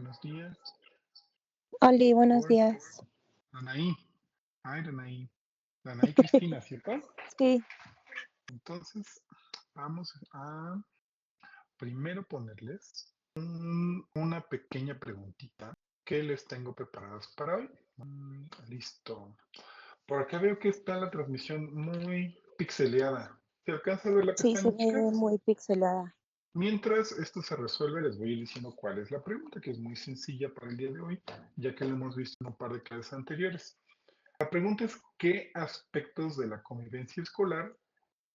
buenos días. Oli, buenos Por días. Danaí. Ay, Danaí. Danaí Cristina, ¿cierto? Sí, Entonces, vamos a primero ponerles una pequeña preguntita que les tengo preparadas para hoy. Listo. Por acá veo que está la transmisión muy pixeleada. ¿Se alcanza a ver la sí, se pestaña, ve chicas? muy pixelada. Mientras esto se resuelve, les voy a ir diciendo cuál es la pregunta, que es muy sencilla para el día de hoy, ya que lo hemos visto en un par de clases anteriores. La pregunta es, ¿qué aspectos de la convivencia escolar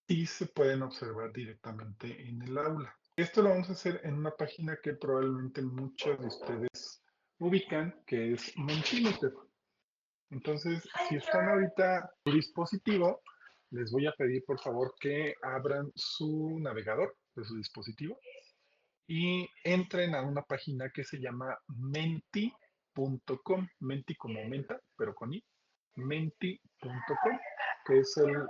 sí se pueden observar directamente en el aula? Esto lo vamos a hacer en una página que probablemente muchos de ustedes ubican, que es Mentimeter. Entonces, si están ahorita en su dispositivo, les voy a pedir por favor que abran su navegador de su dispositivo y entren a una página que se llama menti.com, menti como menta, pero con i, menti.com, que es el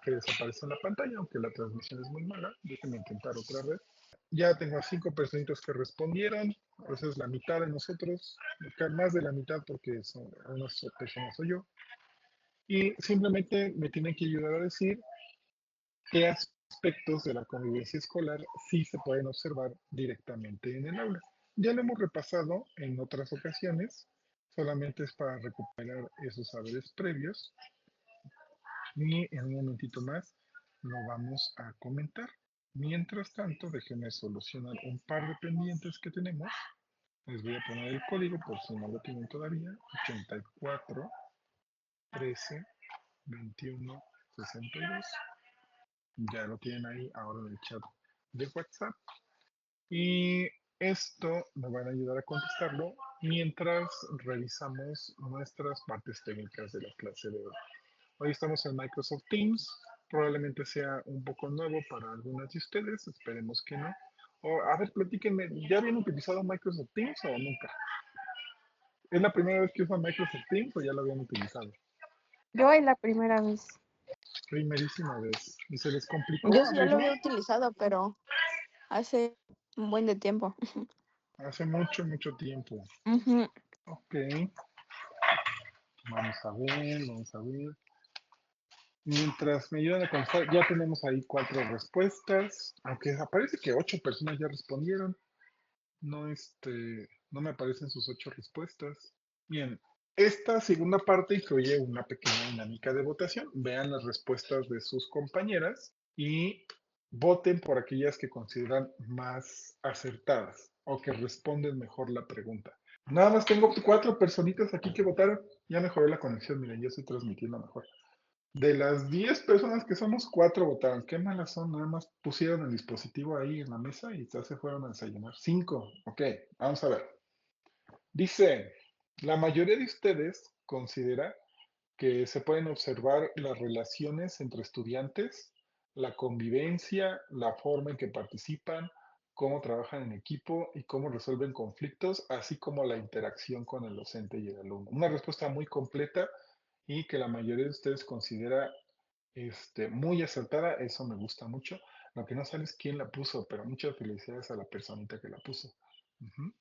que desaparece en la pantalla, aunque la transmisión es muy mala. Déjenme intentar otra vez. Ya tengo a 5 personitas que respondieron, esa es la mitad de nosotros, más de la mitad porque son unas personas soy yo, y simplemente me tienen que ayudar a decir qué aspectos de la convivencia escolar sí se pueden observar directamente en el aula. Ya lo hemos repasado en otras ocasiones, solamente es para recuperar esos saberes previos y en un momentito más lo vamos a comentar. Mientras tanto, déjenme solucionar un par de pendientes que tenemos. Les voy a poner el código por si no lo tienen todavía. 84 13 21 62. Ya lo tienen ahí ahora en el chat de WhatsApp. Y esto me van a ayudar a contestarlo mientras revisamos nuestras partes técnicas de la clase de hoy. Hoy estamos en Microsoft Teams. Probablemente sea un poco nuevo para algunas de ustedes. Esperemos que no. O, a ver, platíquenme. ¿Ya habían utilizado Microsoft Teams o nunca? ¿Es la primera vez que usan Microsoft Teams o ya lo habían utilizado? Yo es la primera vez. Primerísima vez. ¿Y se les complicó Yo sí ya lo abrirlo? había utilizado, pero hace un buen de tiempo. Hace mucho, mucho tiempo. Ujú. Ok. Vamos a ver, vamos a ver. Mientras me ayudan a contestar, ya tenemos ahí 4 respuestas. Aunque aparece que 8 personas ya respondieron. No, no me aparecen sus 8 respuestas. Bien, esta segunda parte incluye una pequeña dinámica de votación. Vean las respuestas de sus compañeras y voten por aquellas que consideran más acertadas o que responden mejor la pregunta. Nada más tengo 4 personitas aquí que votaron. Ya mejoró la conexión, miren, ya estoy transmitiendo mejor. De las 10 personas que somos, 4 votaron. Qué malas son, nada más pusieron el dispositivo ahí en la mesa y ya se fueron a desayunar. 5, ok, vamos a ver. Dice, la mayoría de ustedes considera que se pueden observar las relaciones entre estudiantes, la convivencia, la forma en que participan, cómo trabajan en equipo y cómo resuelven conflictos, así como la interacción con el docente y el alumno. Una respuesta muy completa y que la mayoría de ustedes considera muy acertada, eso me gusta mucho. Lo que no sale es quién la puso, pero muchas felicidades a la personita que la puso. Ujú.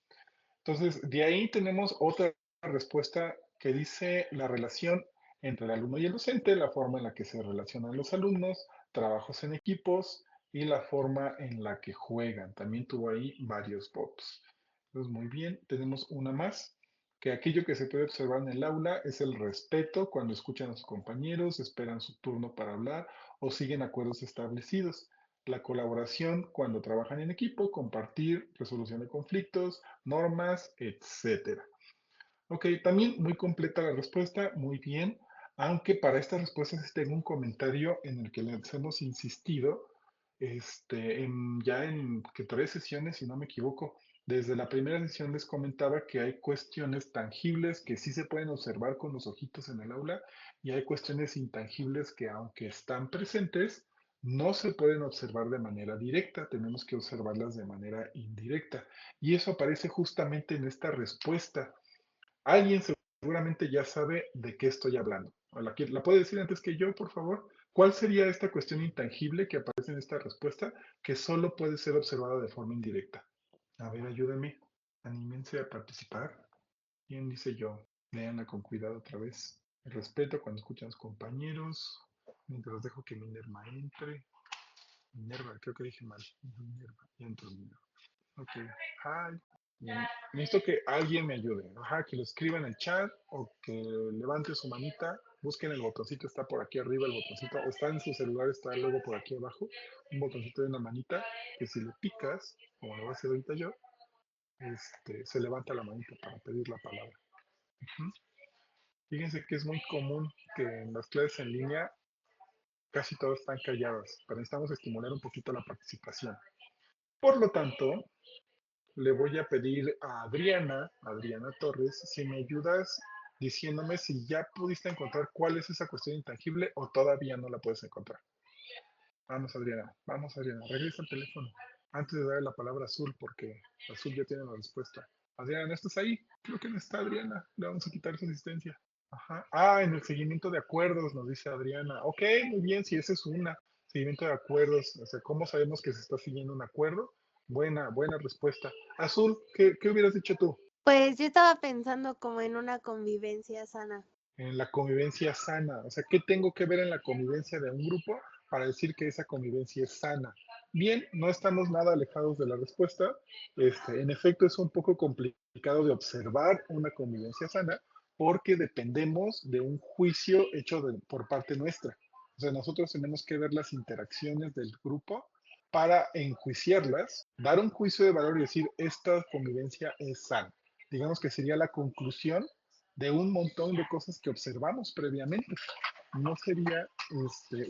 Entonces, de ahí tenemos otra respuesta que dice la relación entre el alumno y el docente, la forma en la que se relacionan los alumnos, trabajos en equipos y la forma en la que juegan. También tuvo ahí varios votos. Entonces, muy bien, tenemos una más, que aquello que se puede observar en el aula es el respeto cuando escuchan a sus compañeros, esperan su turno para hablar o siguen acuerdos establecidos. La colaboración cuando trabajan en equipo, compartir, resolución de conflictos, normas, etcétera. Ok, también muy completa la respuesta, muy bien, aunque para estas respuestas sí tengo un comentario en el que les hemos insistido, ya en que 3 sesiones, si no me equivoco. Desde la primera sesión les comentaba que hay cuestiones tangibles que sí se pueden observar con los ojitos en el aula y hay cuestiones intangibles que aunque están presentes, no se pueden observar de manera directa, tenemos que observarlas de manera indirecta. Y eso aparece justamente en esta respuesta. Alguien seguramente ya sabe de qué estoy hablando. ¿La puede decir antes que yo, por favor? ¿Cuál sería esta cuestión intangible que aparece en esta respuesta que solo puede ser observada de forma indirecta? A ver, ayúdenme. Anímense a participar. ¿Quién dice yo? Léanla con cuidado otra vez. El respeto cuando escuchan a los compañeros. Mientras dejo que Minerva entre. Minerva, creo que dije mal. Minerva, ya entró Minerva. Ok. Hi. Bien. Necesito que alguien me ayude. Ajá, que lo escriba en el chat o que levante su manita. Busquen el botoncito, está por aquí arriba el botoncito. Está en su celular, está luego por aquí abajo. Un botoncito de una manita que si le picas, como lo voy a hacer ahorita yo, se levanta la manita para pedir la palabra. Ujú. Fíjense que es muy común que en las clases en línea casi todos están callados, pero necesitamos estimular un poquito la participación. Por lo tanto, le voy a pedir a Adriana Torres, si me ayudas diciéndome si ya pudiste encontrar cuál es esa cuestión intangible o todavía no la puedes encontrar. Vamos Adriana, regresa al teléfono antes de darle la palabra a Azul porque Azul ya tiene la respuesta. Adriana, ¿no estás ahí? Creo que no está Adriana, le vamos a quitar su asistencia. Ajá. Ah, en el seguimiento de acuerdos, nos dice Adriana. Ok, muy bien, si esa es una. Seguimiento de acuerdos. O sea, ¿cómo sabemos que se está siguiendo un acuerdo? Buena respuesta. Azul, ¿qué hubieras dicho tú? Pues yo estaba pensando como en una convivencia sana. En la convivencia sana. O sea, ¿qué tengo que ver en la convivencia de un grupo para decir que esa convivencia es sana? Bien, no estamos nada alejados de la respuesta. En efecto, es un poco complicado de observar una convivencia sana porque dependemos de un juicio hecho por parte nuestra. O sea, nosotros tenemos que ver las interacciones del grupo para enjuiciarlas, dar un juicio de valor y decir, esta convivencia es sana. Digamos que sería la conclusión de un montón de cosas que observamos previamente. No sería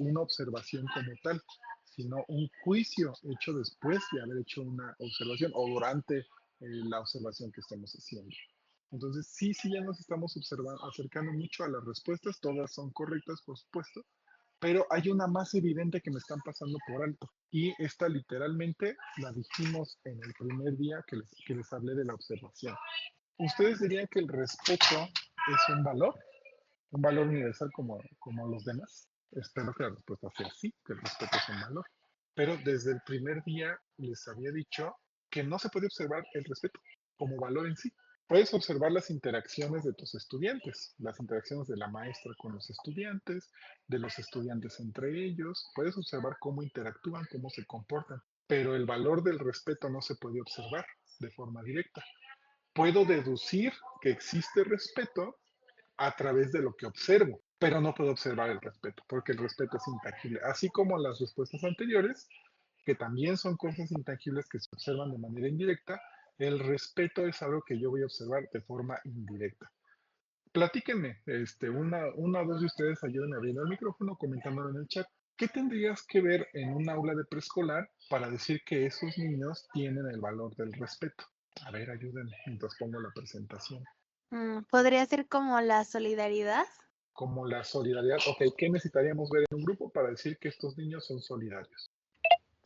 una observación como tal, sino un juicio hecho después de haber hecho una observación o durante la observación que estamos haciendo. Entonces, sí, ya nos estamos acercando mucho a las respuestas, todas son correctas, por supuesto, pero hay una más evidente que me están pasando por alto. Y esta literalmente la dijimos en el primer día que les hablé de la observación. ¿Ustedes dirían que el respeto es un valor universal como los demás? Espero que la respuesta sea sí, que el respeto es un valor. Pero desde el primer día les había dicho que no se puede observar el respeto como valor en sí. Puedes observar las interacciones de tus estudiantes, las interacciones de la maestra con los estudiantes, de los estudiantes entre ellos. Puedes observar cómo interactúan, cómo se comportan. Pero el valor del respeto no se puede observar de forma directa. Puedo deducir que existe respeto a través de lo que observo, pero no puedo observar el respeto, porque el respeto es intangible. Así como las respuestas anteriores, que también son cosas intangibles que se observan de manera indirecta, el respeto es algo que yo voy a observar de forma indirecta. Platíquenme, una o dos de ustedes ayuden a abrir el micrófono comentándolo en el chat. ¿Qué tendrías que ver en un aula de preescolar para decir que esos niños tienen el valor del respeto? A ver, ayúdenme mientras pongo la presentación. Podría ser como la solidaridad. Como la solidaridad. Ok, ¿qué necesitaríamos ver en un grupo para decir que estos niños son solidarios?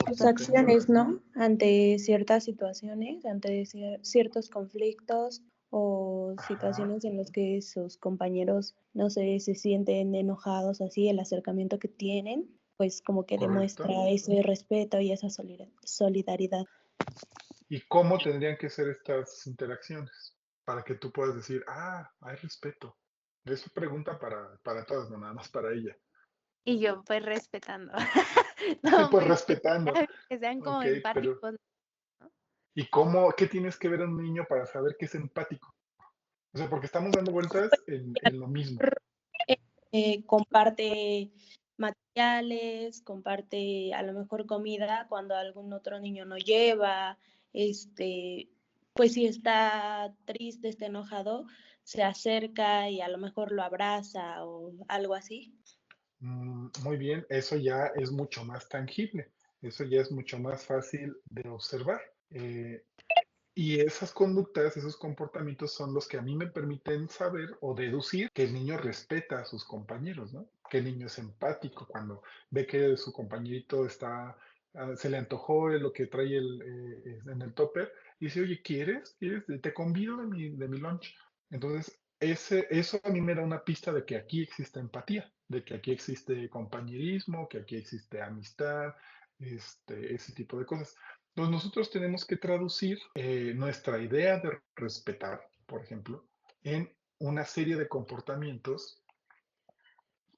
Sus acciones, ¿no? Ante ciertas situaciones, ante ciertos conflictos o Ajá, situaciones en las que sus compañeros, no sé, se sienten enojados, así, el acercamiento que tienen, pues como que correcto. demuestra ese respeto y esa solidaridad. ¿Y cómo tendrían que ser estas interacciones? Para que tú puedas decir, hay respeto. Es pregunta para todas, no nada más para ella. Y yo, pues respetando. No, Pues pues respetando. que sean como Ok, pero empáticos, ¿no? ¿y qué tienes que ver en un niño para saber que es empático? O sea, porque estamos dando vueltas en lo mismo. Comparte materiales, comparte a lo mejor comida cuando algún otro niño no lleva, pues si está triste, está enojado, se acerca y a lo mejor lo abraza o algo así. Muy bien, eso ya es mucho más tangible, eso ya es mucho más fácil de observar. Y esas conductas, esos comportamientos son los que a mí me permiten saber o deducir que el niño respeta a sus compañeros, ¿no? Que el niño es empático cuando ve que su compañerito se le antojó lo que trae en el topper y dice, oye, ¿quieres? Te convido de mi lunch. Entonces, eso a mí me da una pista de que aquí existe empatía, de que aquí existe compañerismo, que aquí existe amistad, ese tipo de cosas. Entonces nosotros tenemos que traducir nuestra idea de respetar, por ejemplo, en una serie de comportamientos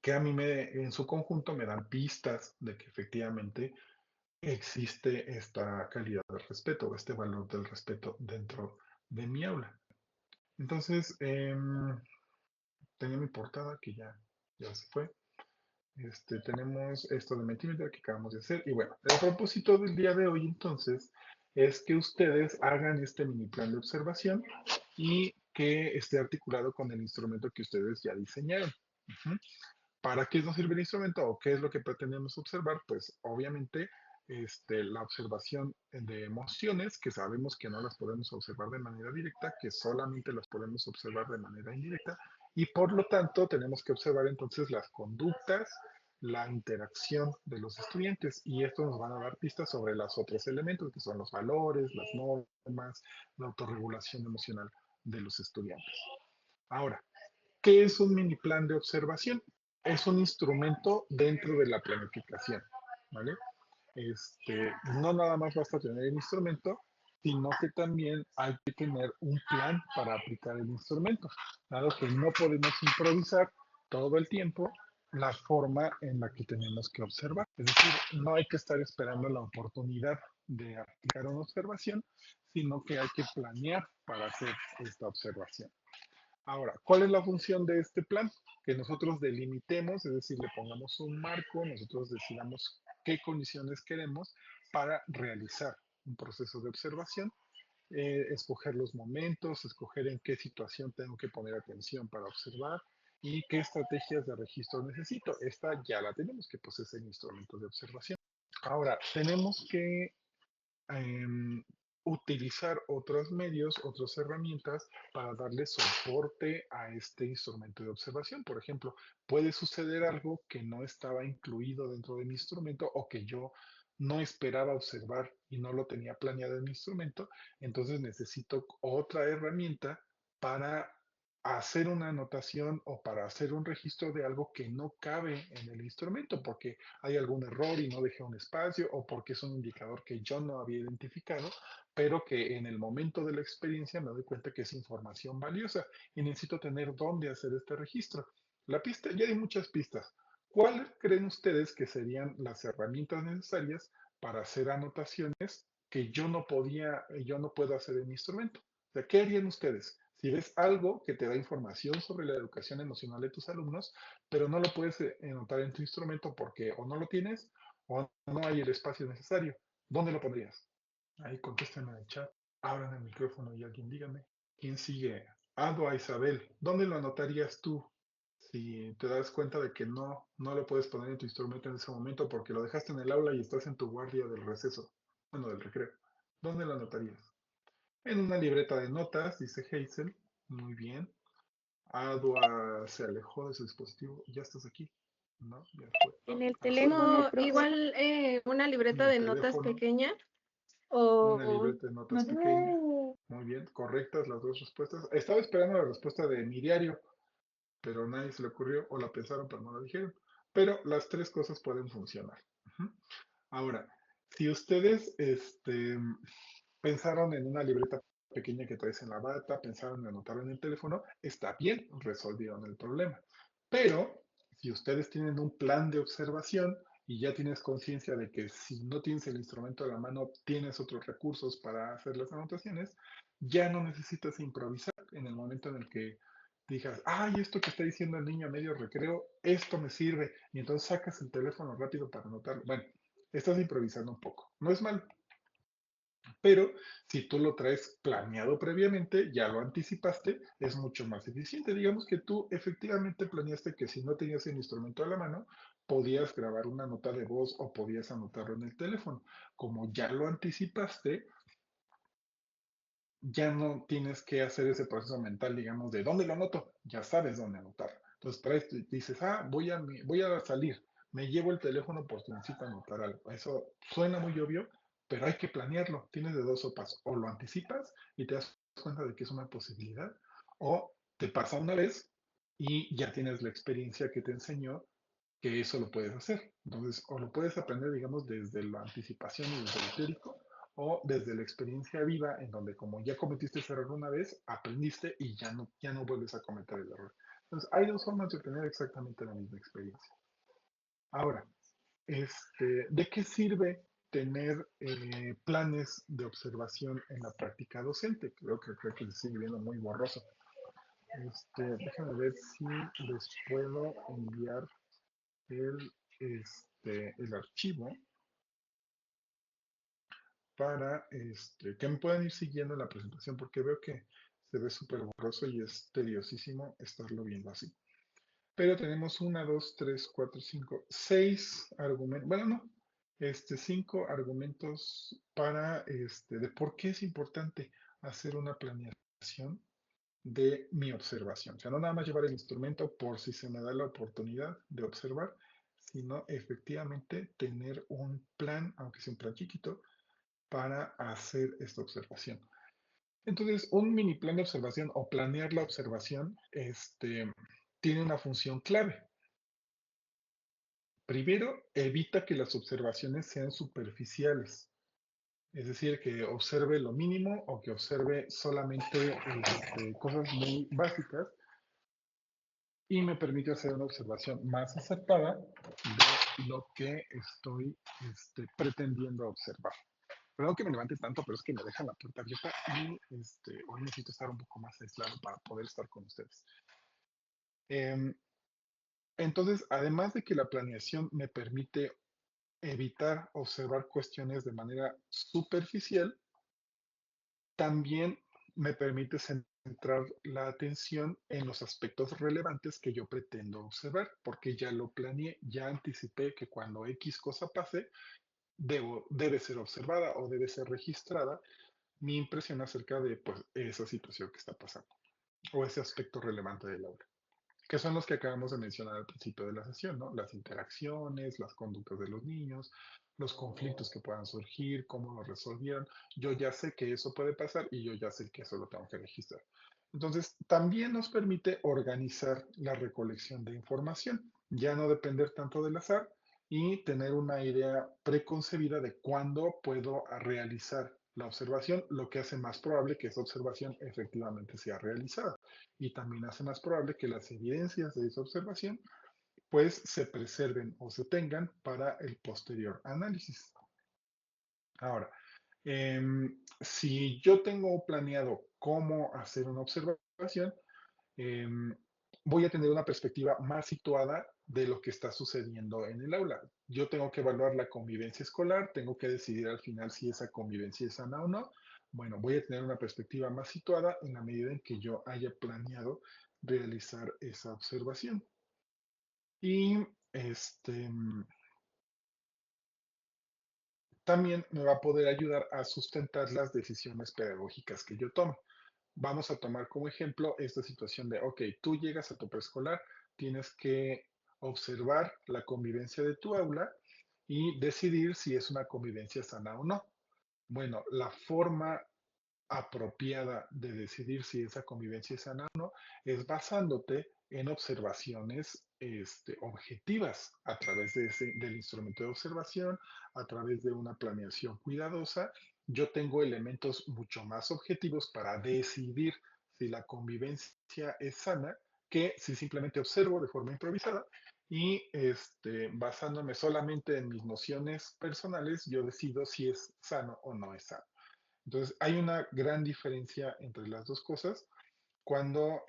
que a mí en su conjunto me dan pistas de que efectivamente existe esta calidad de respeto o este valor del respeto dentro de mi aula. Entonces, tenía mi portada que ya se fue. Tenemos esto de Mentimeter que acabamos de hacer. Y bueno, el propósito del día de hoy entonces es que ustedes hagan este mini plan de observación y que esté articulado con el instrumento que ustedes ya diseñaron. Ujú. ¿Para qué nos sirve el instrumento o qué es lo que pretendemos observar? Pues obviamente la observación de emociones, que sabemos que no las podemos observar de manera directa, que solamente las podemos observar de manera indirecta, y por lo tanto tenemos que observar entonces las conductas, la interacción de los estudiantes, y esto nos van a dar pistas sobre los otros elementos, que son los valores, las normas, la autorregulación emocional de los estudiantes. Ahora, ¿qué es un mini plan de observación? Es un instrumento dentro de la planificación, ¿vale? No nada más basta tener el instrumento, sino que también hay que tener un plan para aplicar el instrumento, dado que no podemos improvisar todo el tiempo la forma en la que tenemos que observar. Es decir, no hay que estar esperando la oportunidad de aplicar una observación, sino que hay que planear para hacer esta observación. Ahora, ¿cuál es la función de este plan? Que nosotros delimitemos, es decir, le pongamos un marco, nosotros decidamos qué condiciones queremos para realizar un proceso de observación, escoger los momentos, escoger en qué situación tengo que poner atención para observar y qué estrategias de registro necesito. Esta ya la tenemos, que pues es el instrumento de observación. Ahora, tenemos que em, utilizar otros medios, otras herramientas para darle soporte a este instrumento de observación. Por ejemplo, puede suceder algo que no estaba incluido dentro de mi instrumento o que yo no esperaba observar y no lo tenía planeado en mi instrumento, entonces necesito otra herramienta para hacer una anotación o para hacer un registro de algo que no cabe en el instrumento, porque hay algún error y no dejé un espacio o porque es un indicador que yo no había identificado, pero que en el momento de la experiencia me doy cuenta que es información valiosa y necesito tener dónde hacer este registro. La pista, ya hay muchas pistas. ¿Cuáles creen ustedes que serían las herramientas necesarias para hacer anotaciones que yo no puedo hacer en mi instrumento? O sea, ¿qué harían ustedes? Si ves algo que te da información sobre la educación emocional de tus alumnos, pero no lo puedes anotar en tu instrumento porque o no lo tienes o no hay el espacio necesario. ¿Dónde lo pondrías? Ahí contéstenme en el chat, abran el micrófono y alguien dígame. ¿Quién sigue? Ado a Isabel. ¿Dónde lo anotarías tú? Si te das cuenta de que no lo puedes poner en tu instrumento en ese momento porque lo dejaste en el aula y estás en tu guardia del receso, bueno, del recreo. ¿Dónde lo anotarías? En una libreta de notas, dice Hazel. Muy bien. Adua se alejó de su dispositivo. ¿Ya estás aquí? No, ya fue. En el Azul, teléfono, Como profe. igual una en libreta el de notas teléfono, pequeña una o libreta de notas pequeña. Muy bien, correctas las dos respuestas. Estaba esperando la respuesta de mi diario, pero a nadie se le ocurrió o la pensaron pero no la dijeron. Pero las tres cosas pueden funcionar. Ujú. Ahora, si ustedes pensaron en una libreta pequeña que traes en la bata, pensaron en anotarlo en el teléfono, está bien, resolvieron el problema. Pero si ustedes tienen un plan de observación y ya tienes conciencia de que si no tienes el instrumento a la mano, tienes otros recursos para hacer las anotaciones, ya no necesitas improvisar en el momento en el que digas, ay, esto que está diciendo el niño a medio recreo, esto me sirve, y entonces sacas el teléfono rápido para anotarlo. Bueno, estás improvisando un poco. No es malo, pero si tú lo traes planeado previamente, ya lo anticipaste, es mucho más eficiente. Digamos que tú efectivamente planeaste que si no tenías el instrumento a la mano, podías grabar una nota de voz o podías anotarlo en el teléfono. Como ya lo anticipaste, ya no tienes que hacer ese proceso mental, digamos, de dónde lo anoto, ya sabes dónde anotarlo. Entonces traes, dices, voy a salir, me llevo el teléfono por si necesito anotar algo. Eso suena muy obvio, pero hay que planearlo. Tienes de dos sopas, o lo anticipas y te das cuenta de que es una posibilidad, o te pasa una vez y ya tienes la experiencia que te enseñó que eso lo puedes hacer. Entonces, o lo puedes aprender, digamos, desde la anticipación y desde el teórico, o desde la experiencia viva, en donde como ya cometiste ese error una vez, aprendiste y ya no vuelves a cometer el error. Entonces, hay dos formas de obtener exactamente la misma experiencia. Ahora, ¿de qué sirve tener planes de observación en la práctica docente? Creo que se sigue viendo muy borroso. Déjame ver si les puedo enviar el, el archivo para que me puedan ir siguiendo en la presentación, porque veo que se ve súper borroso y es tediosísimo estarlo viendo así. Pero tenemos 1, 2, 3, 4, 5, 6 argumentos, bueno, no, 5 argumentos para, de por qué es importante hacer una planeación de mi observación. O sea, no nada más llevar el instrumento por si se me da la oportunidad de observar, sino efectivamente tener un plan, aunque sea un plan chiquito, para hacer esta observación. Entonces, un mini plan de observación o planear la observación, tiene una función clave. Primero, evita que las observaciones sean superficiales, es decir, que observe lo mínimo o que observe solamente cosas muy básicas y me permite hacer una observación más acertada de lo que estoy pretendiendo observar. Perdón que me levante tanto, pero es que me dejan la puerta abierta y hoy necesito estar un poco más aislado para poder estar con ustedes. Em, entonces, además de que la planeación me permite evitar observar cuestiones de manera superficial, también me permite centrar la atención en los aspectos relevantes que yo pretendo observar, porque ya lo planeé, ya anticipé que cuando X cosa pase, debe ser observada o debe ser registrada mi impresión acerca de pues, esa situación que está pasando o ese aspecto relevante del aula, que son los que acabamos de mencionar al principio de la sesión, ¿no? Las interacciones, las conductas de los niños, los conflictos que puedan surgir, cómo los resolvieron. Yo ya sé que eso puede pasar y yo ya sé que eso lo tengo que registrar. Entonces, también nos permite organizar la recolección de información, ya no depender tanto del azar y tener una idea preconcebida de cuándo puedo realizar la observación, lo que hace más probable que esa observación efectivamente sea realizada y también hace más probable que las evidencias de esa observación pues se preserven o se tengan para el posterior análisis. Ahora, si yo tengo planeado cómo hacer una observación, em, voy a tener una perspectiva más situada de lo que está sucediendo en el aula. Yo tengo que evaluar la convivencia escolar, tengo que decidir al final si esa convivencia es sana o no. Bueno, voy a tener una perspectiva más situada en la medida en que yo haya planeado realizar esa observación. Y también me va a poder ayudar a sustentar las decisiones pedagógicas que yo tomo. Vamos a tomar como ejemplo esta situación de, ok, tú llegas a tu preescolar, tienes que observar la convivencia de tu aula y decidir si es una convivencia sana o no. Bueno, la forma apropiada de decidir si esa convivencia es sana o no es basándote en observaciones objetivas a través del instrumento de observación, a través de una planeación cuidadosa. Yo tengo elementos mucho más objetivos para decidir si la convivencia es sana que si simplemente observo de forma improvisada y basándome solamente en mis nociones personales, yo decido si es sano o no es sano. Entonces, hay una gran diferencia entre las dos cosas cuando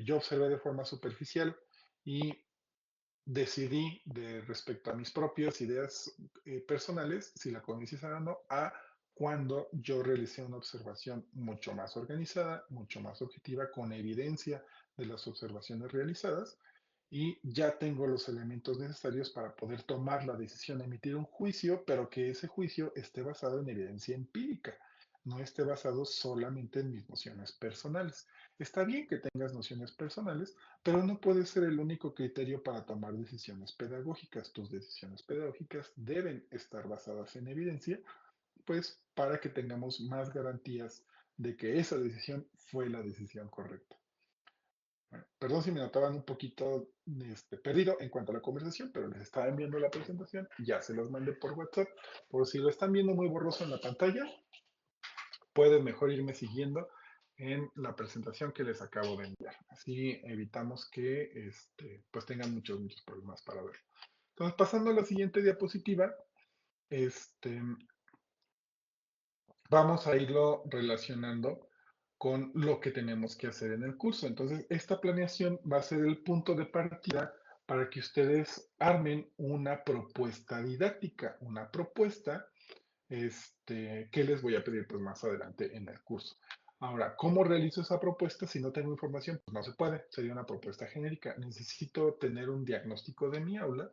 yo observé de forma superficial y decidí respecto a mis propias ideas personales, si la convivencia es sana o no, a cuando yo realicé una observación mucho más organizada, mucho más objetiva, con evidencia de las observaciones realizadas, y ya tengo los elementos necesarios para poder tomar la decisión, emitir un juicio, pero que ese juicio esté basado en evidencia empírica, no esté basado solamente en mis nociones personales. Está bien que tengas nociones personales, pero no puede ser el único criterio para tomar decisiones pedagógicas. Tus decisiones pedagógicas deben estar basadas en evidencia, pues para que tengamos más garantías de que esa decisión fue la decisión correcta. Bueno, perdón si me notaban un poquito perdido en cuanto a la conversación, pero les estaba enviando la presentación, ya se los mandé por WhatsApp. Por si lo están viendo muy borroso en la pantalla, pueden mejor irme siguiendo en la presentación que les acabo de enviar. Así evitamos que pues tengan muchos problemas para ver. Entonces, pasando a la siguiente diapositiva, este, vamos a irlo relacionando con lo que tenemos que hacer en el curso. Entonces, esta planeación va a ser el punto de partida para que ustedes armen una propuesta didáctica, una propuesta que les voy a pedir pues más adelante en el curso. Ahora, ¿cómo realizo esa propuesta si no tengo información? Pues no se puede, sería una propuesta genérica. Necesito tener un diagnóstico de mi aula,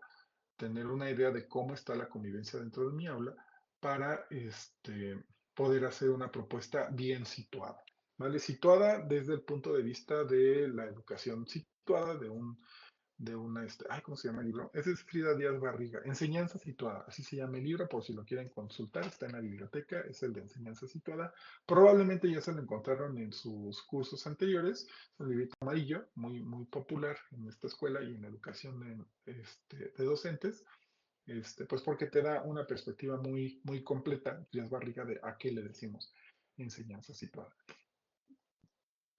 tener una idea de cómo está la convivencia dentro de mi aula para poder hacer una propuesta bien situada, ¿vale? Situada desde el punto de vista de la educación, situada ¿cómo se llama el libro? Ese es Frida Díaz Barriga, Enseñanza Situada, así se llama el libro, por si lo quieren consultar, está en la biblioteca, es el de Enseñanza Situada. Probablemente ya se lo encontraron en sus cursos anteriores, es un librito amarillo, muy popular en esta escuela y en la educación de docentes, pues porque te da una perspectiva muy completa, Díaz Barriga, de a qué le decimos enseñanza situada.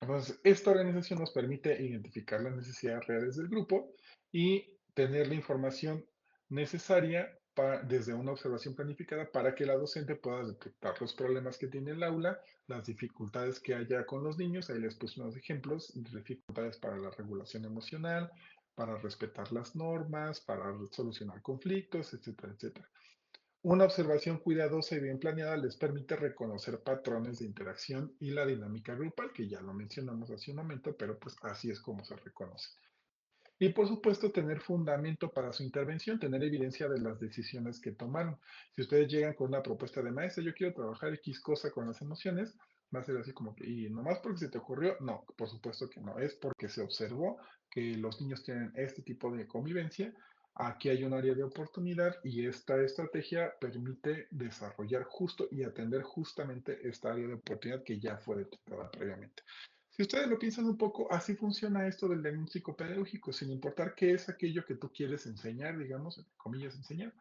Entonces, esta organización nos permite identificar las necesidades reales del grupo y tener la información necesaria desde una observación planificada para que la docente pueda detectar los problemas que tiene el aula, las dificultades que haya con los niños. Ahí les puse unos ejemplos, dificultades para la regulación emocional, para respetar las normas, para solucionar conflictos, etcétera, etcétera. Una observación cuidadosa y bien planeada les permite reconocer patrones de interacción y la dinámica grupal, que ya lo mencionamos hace un momento, pero pues así es como se reconoce. Y por supuesto, tener fundamento para su intervención, tener evidencia de las decisiones que tomaron. Si ustedes llegan con una propuesta de maestra, yo quiero trabajar X cosa con las emociones, va a ser así como que, ¿y nomás porque se te ocurrió? No, por supuesto que no, es porque se observó que los niños tienen este tipo de convivencia. Aquí hay un área de oportunidad y esta estrategia permite desarrollar justo y atender justamente esta área de oportunidad que ya fue detectada previamente. Si ustedes lo piensan un poco, así funciona esto del diagnóstico pedagógico, sin importar qué es aquello que tú quieres enseñar, digamos, entre comillas, enseñar,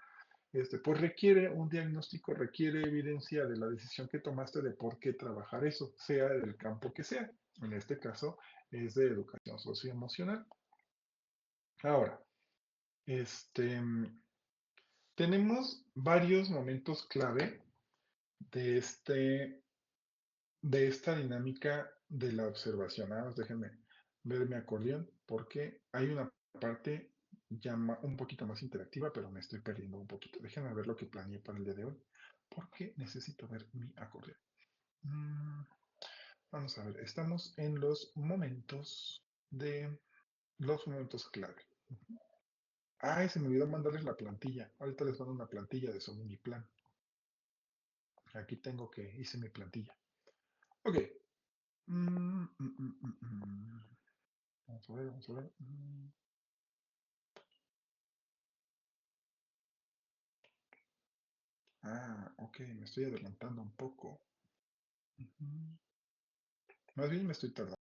pues requiere un diagnóstico, requiere evidencia de la decisión que tomaste de por qué trabajar eso, sea del campo que sea. En este caso es de educación socioemocional. Ahora, tenemos varios momentos clave de, de esta dinámica de la observación. Nada más déjenme ver mi acordeón porque hay una parte ya un poquito más interactiva, pero me estoy perdiendo un poquito. Déjenme ver lo que planeé para el día de hoy porque necesito ver mi acordeón. Mm, Vamos a ver, estamos en los momentos clave. Ay, se me olvidó mandarles la plantilla. Ahorita les mando una plantilla de su mini plan. Aquí tengo que hice mi plantilla. Ok. Mm, mm, mm, mm, mm. Vamos a ver, vamos a ver. Ok, me estoy adelantando un poco. Ujú. Más bien me estoy tardando.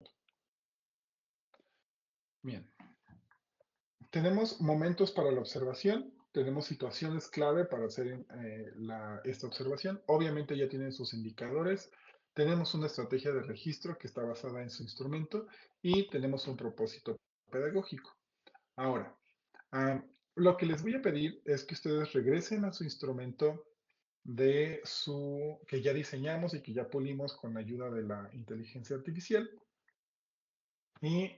Bien. Tenemos momentos para la observación, tenemos situaciones clave para hacer esta observación. Obviamente ya tienen sus indicadores. Tenemos una estrategia de registro que está basada en su instrumento y tenemos un propósito pedagógico. Ahora, lo que les voy a pedir es que ustedes regresen a su instrumento que ya diseñamos y que ya pulimos con la ayuda de la inteligencia artificial. Y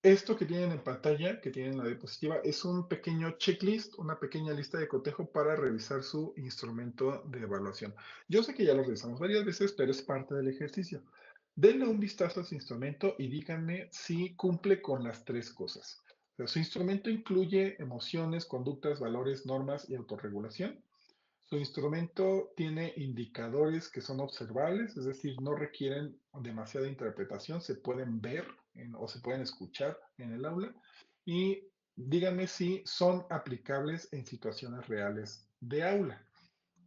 esto que tienen en pantalla, que tienen en la diapositiva, es un pequeño checklist, una pequeña lista de cotejo para revisar su instrumento de evaluación. Yo sé que ya lo revisamos varias veces, pero es parte del ejercicio. Denle un vistazo a su instrumento y díganme si cumple con las tres cosas. O sea, su instrumento incluye emociones, conductas, valores, normas y autorregulación. Su instrumento tiene indicadores que son observables, es decir, no requieren demasiada interpretación, se pueden ver o se pueden escuchar en el aula. Y díganme si son aplicables en situaciones reales de aula.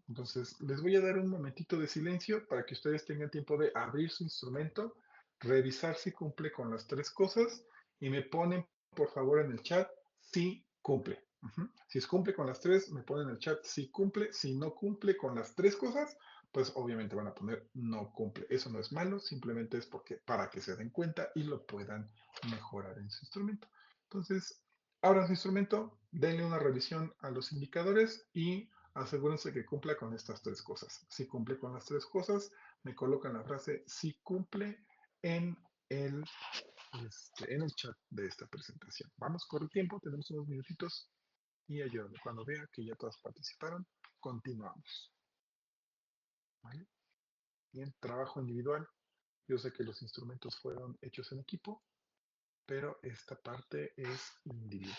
Entonces, les voy a dar un momentito de silencio para que ustedes tengan tiempo de abrir su instrumento, revisar si cumple con las tres cosas y me ponen, por favor, en el chat si cumple. Si cumple con las tres, me ponen en el chat si cumple. Si no cumple con las tres cosas, pues obviamente van a poner no cumple. Eso no es malo, simplemente es porque para que se den cuenta y lo puedan mejorar en su instrumento. Entonces, abran su instrumento, denle una revisión a los indicadores y asegúrense que cumpla con estas tres cosas. Si cumple con las tres cosas, me colocan la frase si cumple en el, en el chat de esta presentación. Vamos, corre el tiempo, tenemos unos minutitos y ayúdame. Cuando vea que ya todas participaron, continuamos. ¿Vale? Bien, trabajo individual. Yo sé que los instrumentos fueron hechos en equipo, pero esta parte es individual.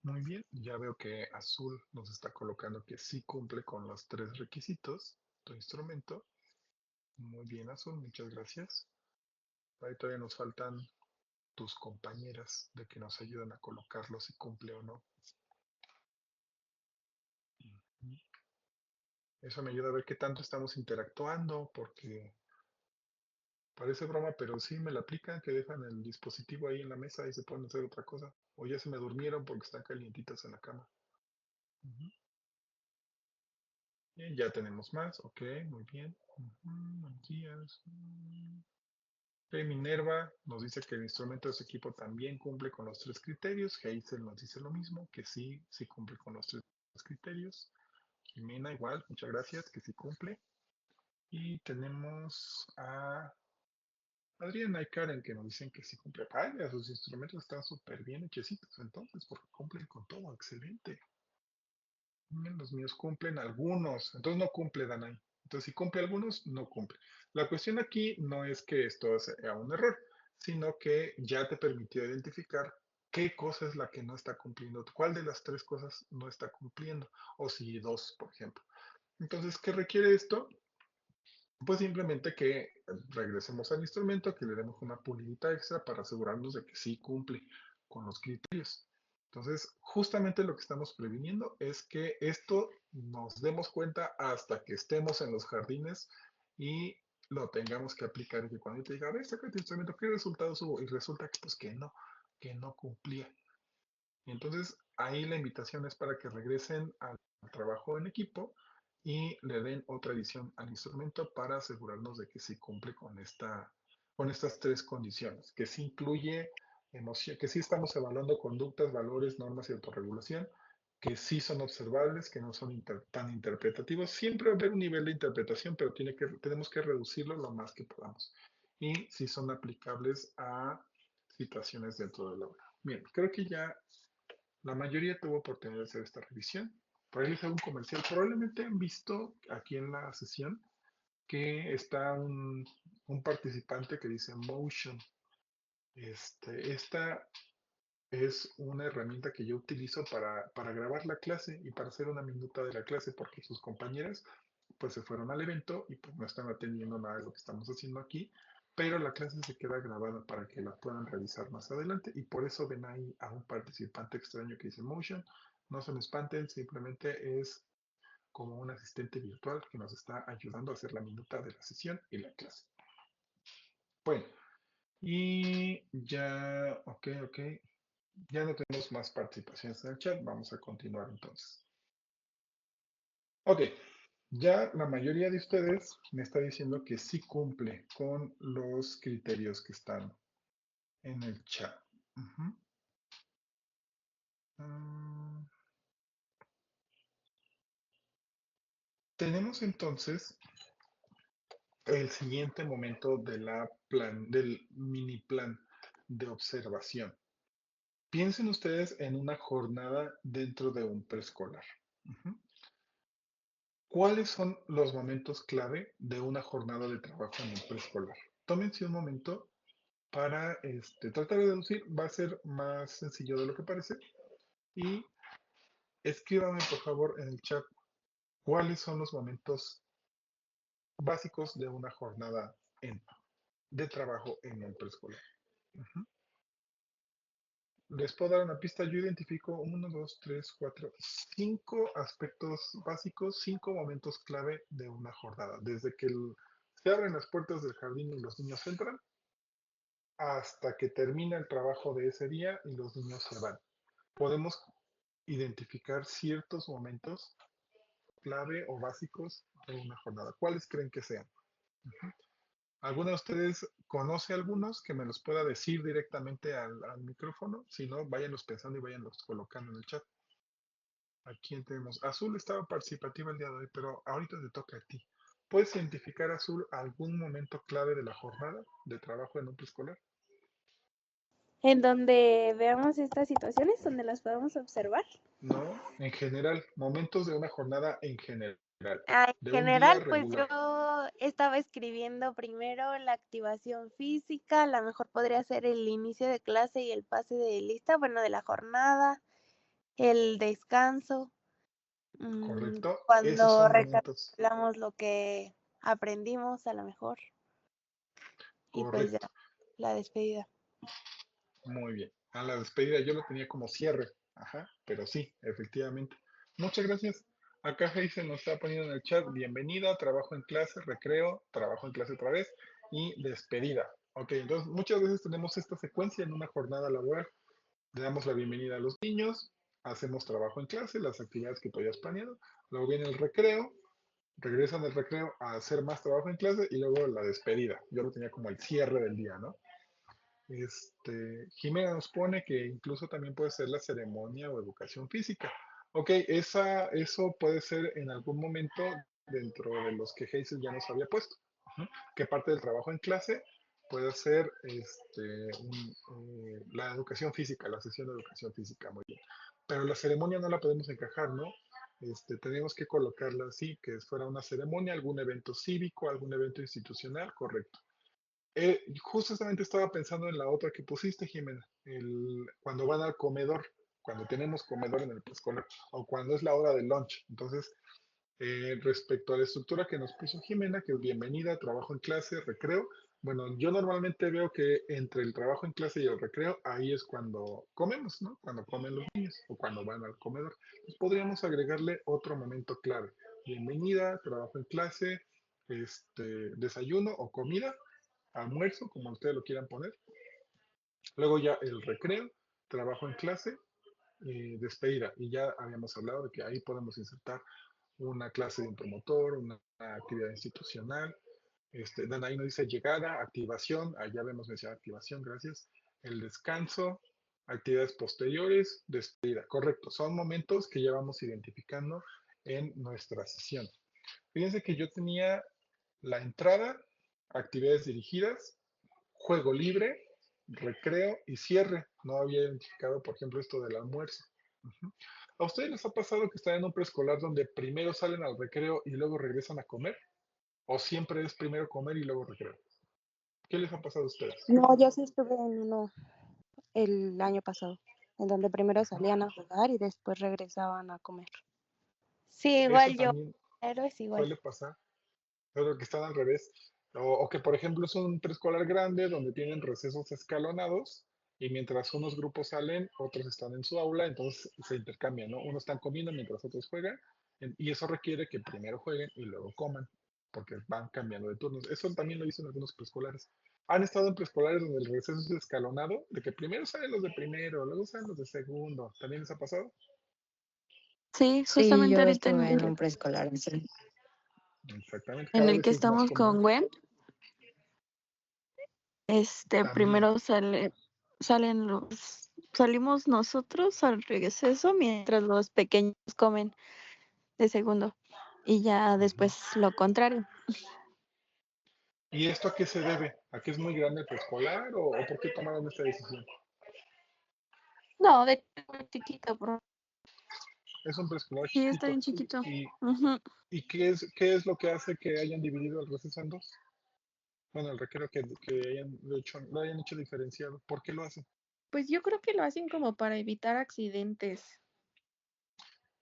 Muy bien, ya veo que Azul nos está colocando que sí cumple con los tres requisitos tu instrumento. Muy bien, Azul, muchas gracias. Ahí todavía nos faltan tus compañeras de que nos ayuden a colocarlo si cumple o no. Eso me ayuda a ver qué tanto estamos interactuando, porque parece broma, pero sí me la aplican, que dejan el dispositivo ahí en la mesa y se pueden hacer otra cosa. O ya se me durmieron porque están calientitas en la cama. Bien, ya tenemos más, ok, muy bien. Matías. Ok, Minerva nos dice que el instrumento de su equipo también cumple con los tres criterios. Hazel nos dice lo mismo, que sí, sí cumple con los tres criterios. Jimena igual, muchas gracias, que sí cumple. Y tenemos a Adriana y Karen que nos dicen que sí cumple. Ay, mira, sus instrumentos están súper bien hechecitos entonces, porque cumplen con todo, excelente. Los míos cumplen algunos, entonces no cumple Danay. Entonces, si cumple algunos, no cumple. La cuestión aquí no es que esto sea un error, sino que ya te permitió identificar qué cosa es la que no está cumpliendo, cuál de las tres cosas no está cumpliendo, o si dos, por ejemplo. Entonces, ¿qué requiere esto? Pues simplemente que regresemos al instrumento, que le demos una pulidita extra para asegurarnos de que sí cumple con los criterios. Entonces, justamente lo que estamos previniendo es que esto nos demos cuenta hasta que estemos en los jardines y lo tengamos que aplicar. Y que cuando yo te diga, a ver, saca tu instrumento, ¿qué resultados hubo? Y resulta que pues que no cumplía. Y entonces ahí la invitación es para que regresen al trabajo en equipo y le den otra edición al instrumento para asegurarnos de que sí cumple con estas tres condiciones, que sí incluye emoción, que sí estamos evaluando conductas, valores, normas y autorregulación, que sí son observables, que no son tan interpretativos. Siempre va a haber un nivel de interpretación, pero tenemos que reducirlo lo más que podamos. Y si son aplicables a situaciones dentro del aula. Bien, creo que ya la mayoría tuvo oportunidad de hacer esta revisión. Por ahí les hago un comercial. Probablemente han visto aquí en la sesión que está un participante que dice Motion. Esta es una herramienta que yo utilizo para grabar la clase y para hacer una minuta de la clase porque sus compañeras pues se fueron al evento y pues no están atendiendo nada de lo que estamos haciendo aquí, pero la clase se queda grabada para que la puedan revisar más adelante y por eso ven ahí a un participante extraño que dice Motion. No se me espanten, simplemente es como un asistente virtual que nos está ayudando a hacer la minuta de la sesión y la clase. Bueno, y ya, ok. Ya no tenemos más participaciones en el chat. Vamos a continuar entonces. Ok, ya la mayoría de ustedes me está diciendo que sí cumple con los criterios que están en el chat. Tenemos entonces el siguiente momento del mini plan de observación. Piensen ustedes en una jornada dentro de un preescolar. ¿Cuáles son los momentos clave de una jornada de trabajo en un preescolar? Tómense un momento para tratar de deducir. Va a ser más sencillo de lo que parece. Y escríbanme, por favor, en el chat cuáles son los momentos básicos de una jornada de trabajo en un preescolar. Les puedo dar una pista. Yo identifico 1, 2, 3, 4, 5 aspectos básicos, 5 momentos clave de una jornada. Desde que se abren las puertas del jardín y los niños entran, hasta que termina el trabajo de ese día y los niños se van. Podemos identificar ciertos momentos clave o básicos de una jornada. ¿Cuáles creen que sean? ¿Alguno de ustedes conoce algunos que me los pueda decir directamente al micrófono? Si no, váyanlos pensando y váyanlos colocando en el chat. Aquí tenemos. Azul estaba participativa el día de hoy, pero ahorita te toca a ti. ¿Puedes identificar, Azul, algún momento clave de la jornada de trabajo en un preescolar? En donde veamos estas situaciones, donde las podemos observar. No, en general, momentos de una jornada en general, En de un día general, pues yo regular. estaba escribiendo primero la activación física, a lo mejor podría ser el inicio de clase y el pase de lista, bueno, de la jornada, el descanso, ¿Correcto? Esos cuando son momentos. recapitulamos lo que aprendimos a lo mejor, y pues ya, Correcto. la despedida. Muy bien. A la despedida yo lo tenía como cierre. Ajá, pero sí, efectivamente. Muchas gracias. Acá Heisen nos está poniendo en el chat, bienvenida, trabajo en clase, recreo, trabajo en clase otra vez y despedida. Ok, entonces muchas veces tenemos esta secuencia en una jornada laboral. Le damos la bienvenida a los niños, hacemos trabajo en clase, las actividades que tú hayas planeado, luego viene el recreo, regresan del recreo a hacer más trabajo en clase y luego la despedida. Yo lo tenía como el cierre del día, ¿no? Jimena nos pone que incluso también puede ser la ceremonia o educación física. Ok, eso puede ser en algún momento dentro de los que Hazel ya nos había puesto. Ujú. Que parte del trabajo en clase puede ser la educación física, la sesión de educación física, muy bien. Pero la ceremonia no la podemos encajar, ¿no? Tenemos que colocarla así, que fuera una ceremonia, algún evento cívico, algún evento institucional, correcto. Justamente estaba pensando en la otra que pusiste, Jimena, cuando van al comedor, cuando tenemos comedor en el preescolar, o cuando es la hora del lunch. Entonces, respecto a la estructura que nos puso Jimena, que es bienvenida, trabajo en clase, recreo. Bueno, yo normalmente veo que entre el trabajo en clase y el recreo, ahí es cuando comemos, ¿no? Cuando comen los niños o cuando van al comedor. Entonces, podríamos agregarle otro momento clave. Bienvenida, trabajo en clase, desayuno o comida, almuerzo, como ustedes lo quieran poner. Luego ya el recreo, trabajo en clase, despedida. Y ya habíamos hablado de que ahí podemos insertar una clase de un promotor, una actividad institucional. Ahí nos dice llegada, activación, allá vemos mencionar activación, gracias. El descanso, actividades posteriores, despedida. Correcto, son momentos que ya vamos identificando en nuestra sesión. Fíjense que yo tenía la entrada, actividades dirigidas, juego libre, recreo y cierre. No había identificado, por ejemplo, esto del almuerzo. Ujú. ¿A ustedes les ha pasado que están en un preescolar donde primero salen al recreo y luego regresan a comer? ¿O siempre es primero comer y luego recreo? ¿Qué les ha pasado a ustedes? No, yo sí estuve en uno el año pasado, en donde primero salían a jugar y después regresaban a comer. Sí, Eso igual yo, también pero es igual. suele pasar, pero que están al revés. O que, por ejemplo, es un preescolar grande donde tienen recesos escalonados y mientras unos grupos salen, otros están en su aula, entonces se intercambian, ¿no? Unos están comiendo mientras otros juegan y eso requiere que primero jueguen y luego coman, porque van cambiando de turnos. Eso también lo dicen algunos preescolares. ¿Han estado en preescolares donde el receso es escalonado? De que primero salen los de primero, luego salen los de segundo. ¿También les ha pasado? Sí, Sí, justamente yo ahorita estuve en un preescolar así. Exactamente, en cada el vez que es más estamos común. con Gwen, También. primero salimos nosotros al receso mientras los pequeños comen de segundo y ya Ujú. después lo contrario. ¿Y esto a qué se debe? ¿A que es muy grande el preescolar o por qué tomaron esta decisión? No, de muy chiquito, Es un preescolar sí, está chiquito. bien chiquito. ¿Y, Ujú. y qué es lo que hace que hayan dividido el receso en dos? Bueno, el recreo que lo hayan hecho diferenciado. ¿Por qué lo hacen? Pues yo creo que lo hacen como para evitar accidentes.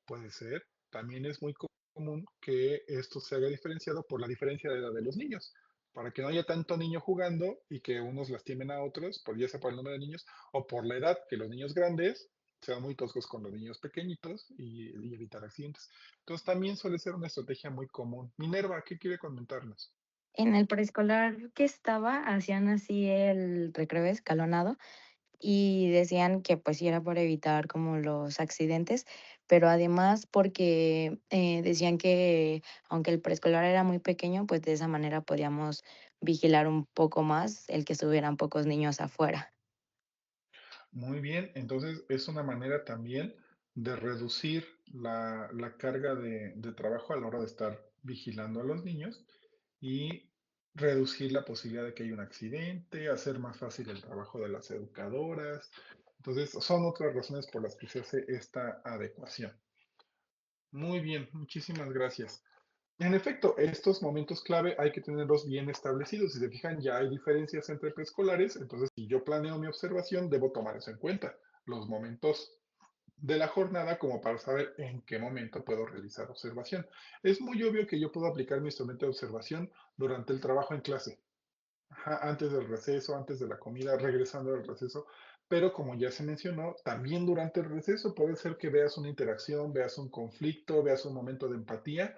Puede ser. También es muy común que esto se haga diferenciado por la diferencia de edad de los niños, para que no haya tanto niño jugando y que unos lastimen a otros, por ya sea por el número de niños o por la edad, que los niños grandes sean muy toscos con los niños pequeñitos y evitar accidentes. Entonces también suele ser una estrategia muy común. Minerva, ¿qué quiere comentarnos? En el preescolar que estaba, hacían así el recreo escalonado y decían que pues sí era por evitar como los accidentes, pero además porque decían que aunque el preescolar era muy pequeño, pues de esa manera podíamos vigilar un poco más el que estuvieran pocos niños afuera. Muy bien, entonces es una manera también de reducir la carga de trabajo a la hora de estar vigilando a los niños y reducir la posibilidad de que haya un accidente, hacer más fácil el trabajo de las educadoras. Entonces, son otras razones por las que se hace esta adecuación. Muy bien, muchísimas gracias. En efecto, estos momentos clave hay que tenerlos bien establecidos. Si se fijan, ya hay diferencias entre preescolares, entonces si yo planeo mi observación, debo tomar eso en cuenta, los momentos de la jornada como para saber en qué momento puedo realizar observación. Es muy obvio que yo puedo aplicar mi instrumento de observación durante el trabajo en clase. Ajá, antes del receso, antes de la comida, regresando del receso, pero como ya se mencionó, también durante el receso puede ser que veas una interacción, veas un conflicto, veas un momento de empatía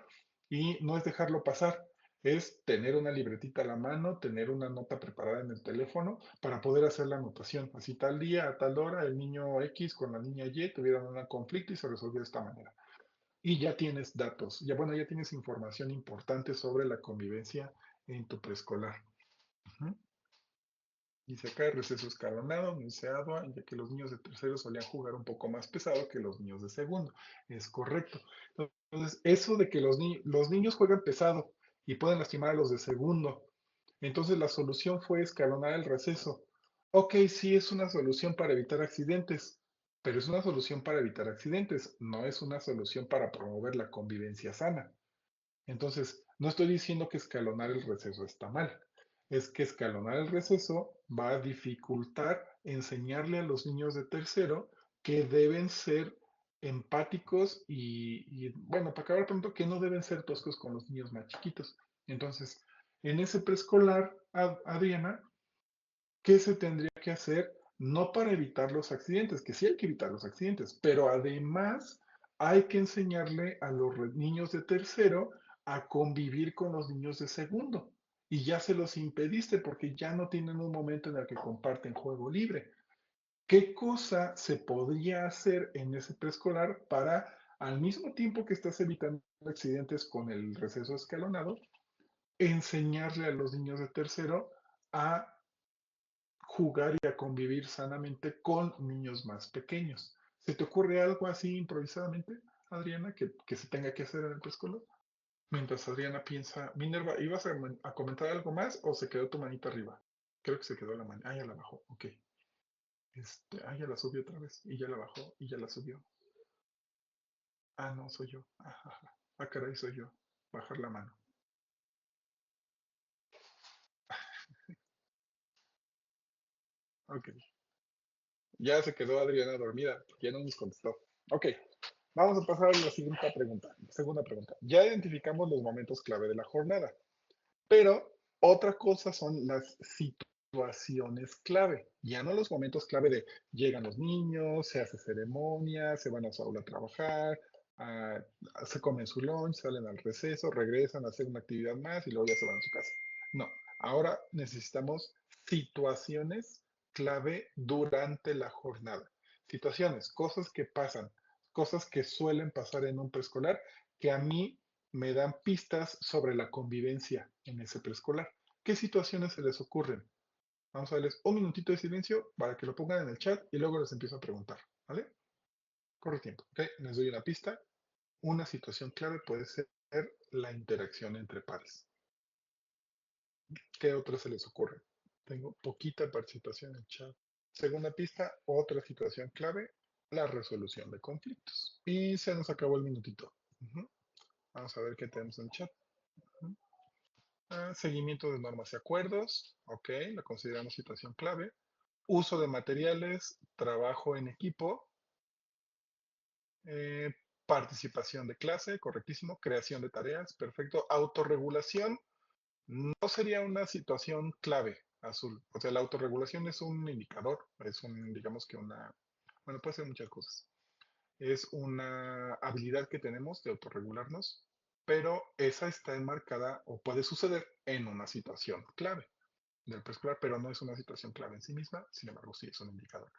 y no es dejarlo pasar, es tener una libretita a la mano, tener una nota preparada en el teléfono para poder hacer la anotación. Así tal día, a tal hora, el niño X con la niña Y tuvieron un conflicto y se resolvió de esta manera. Y ya tienes datos, ya bueno, ya tienes información importante sobre la convivencia en tu preescolar. Ujú. Dice acá, receso escalonado, no se adua, ya que los niños de tercero solían jugar un poco más pesado que los niños de segundo. Es correcto. Entonces, eso de que los niños juegan pesado y pueden lastimar a los de segundo. Entonces, la solución fue escalonar el receso. Ok, sí es una solución para evitar accidentes, pero es una solución para evitar accidentes, no es una solución para promover la convivencia sana. Entonces, no estoy diciendo que escalonar el receso está mal, es que escalonar el receso va a dificultar enseñarle a los niños de tercero que deben ser empáticos bueno, para acabar pronto, que no deben ser toscos con los niños más chiquitos. Entonces, en ese preescolar, Adriana, ¿qué se tendría que hacer? No para evitar los accidentes, que sí hay que evitar los accidentes, pero además hay que enseñarle a los niños de tercero a convivir con los niños de segundo. Y ya se los impediste porque ya no tienen un momento en el que comparten juego libre. ¿Qué cosa se podría hacer en ese preescolar para, al mismo tiempo que estás evitando accidentes con el receso escalonado, enseñarle a los niños de tercero a jugar y a convivir sanamente con niños más pequeños? ¿Se te ocurre algo así improvisadamente, Adriana, que se tenga que hacer en el preescolar? Mientras Adriana piensa, Minerva, ¿ibas a comentar algo más o se quedó tu manita arriba? Creo que se quedó la manita. Ah, ya la bajó, ok. Ya la subió otra vez y ya la bajó y ya la subió. Ah, no, soy yo. Ah, caray, soy yo. Bajar la mano. Ok. Ya se quedó Adriana dormida, porque ya no nos contestó. Ok, vamos a pasar a la siguiente pregunta. Segunda pregunta. Ya identificamos los momentos clave de la jornada, pero otra cosa son las situaciones clave. Ya no los momentos clave de llegan los niños, se hace ceremonia, se van a su aula a trabajar, ah, se comen su lunch, salen al receso, regresan a hacer una actividad más y luego ya se van a su casa. No, ahora necesitamos situaciones clave durante la jornada. Situaciones, cosas que pasan, cosas que suelen pasar en un preescolar que a mí me dan pistas sobre la convivencia en ese preescolar. ¿Qué situaciones se les ocurren? Vamos a darles un minutito de silencio para que lo pongan en el chat y luego les empiezo a preguntar, ¿vale? Corre tiempo, ¿ok? Les doy una pista. Una situación clave puede ser la interacción entre pares. ¿Qué otras se les ocurre? Tengo poquita participación en el chat. Segunda pista, otra situación clave, la resolución de conflictos. Y se nos acabó el minutito. Ujú. Vamos a ver qué tenemos en el chat. Ujú. Seguimiento de normas y acuerdos, ok, la consideramos situación clave. Uso de materiales, trabajo en equipo, eh, participación de clase, correctísimo, creación de tareas, perfecto. Autorregulación no sería una situación clave, azul. O sea, la autorregulación es un indicador, es un, digamos que bueno, puede ser muchas cosas. Es una habilidad que tenemos de autorregularnos. pero esa está enmarcada o puede suceder en una situación clave del preescolar, pero no es una situación clave en sí misma, sin embargo sí es un indicador.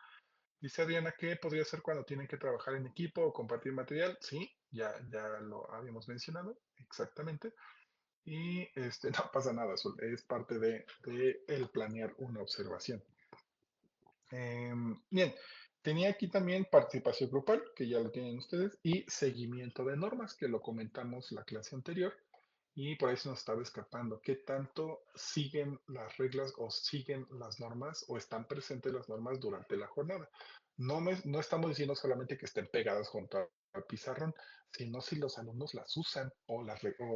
Dice Adriana que podría ser cuando tienen que trabajar en equipo o compartir material. Sí, ya lo habíamos mencionado, exactamente. Y no pasa nada, Azul, es parte de el planear una observación. Bien, tenía aquí también participación grupal, que ya lo tienen ustedes, y seguimiento de normas, que lo comentamos la clase anterior, y por ahí se nos estaba escapando. ¿Qué tanto siguen las reglas o siguen las normas o están presentes las normas durante la jornada? No estamos diciendo solamente que estén pegadas junto al pizarrón, sino si los alumnos las usan o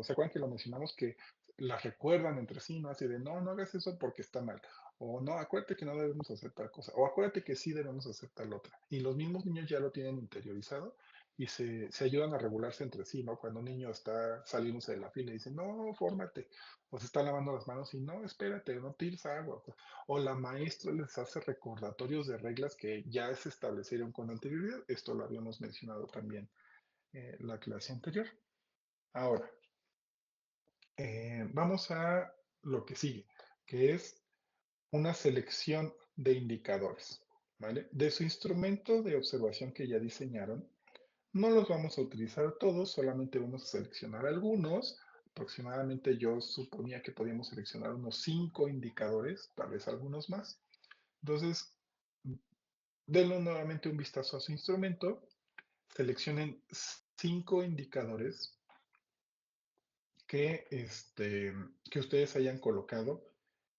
se acuerdan que lo mencionamos que las recuerdan entre sí, ¿no? Así de, no hagas eso porque está mal. O no, acuérdate que no debemos hacer tal cosa. O acuérdate que sí debemos hacer tal otra. Y los mismos niños ya lo tienen interiorizado y se ayudan a regularse entre sí, ¿no? Cuando un niño está saliéndose de la fila y dice, no, fórmate. O se está lavando las manos y no, espérate, no tires agua. O la maestra les hace recordatorios de reglas que ya se establecieron con anterioridad. Esto lo habíamos mencionado también la clase anterior. Ahora, vamos a lo que sigue, que es una selección de indicadores, ¿vale? De su instrumento de observación que ya diseñaron, no los vamos a utilizar todos, solamente vamos a seleccionar algunos. Aproximadamente yo suponía que podíamos seleccionar unos 5 indicadores, tal vez algunos más. Entonces, denle nuevamente un vistazo a su instrumento, seleccionen 5 indicadores que ustedes hayan colocado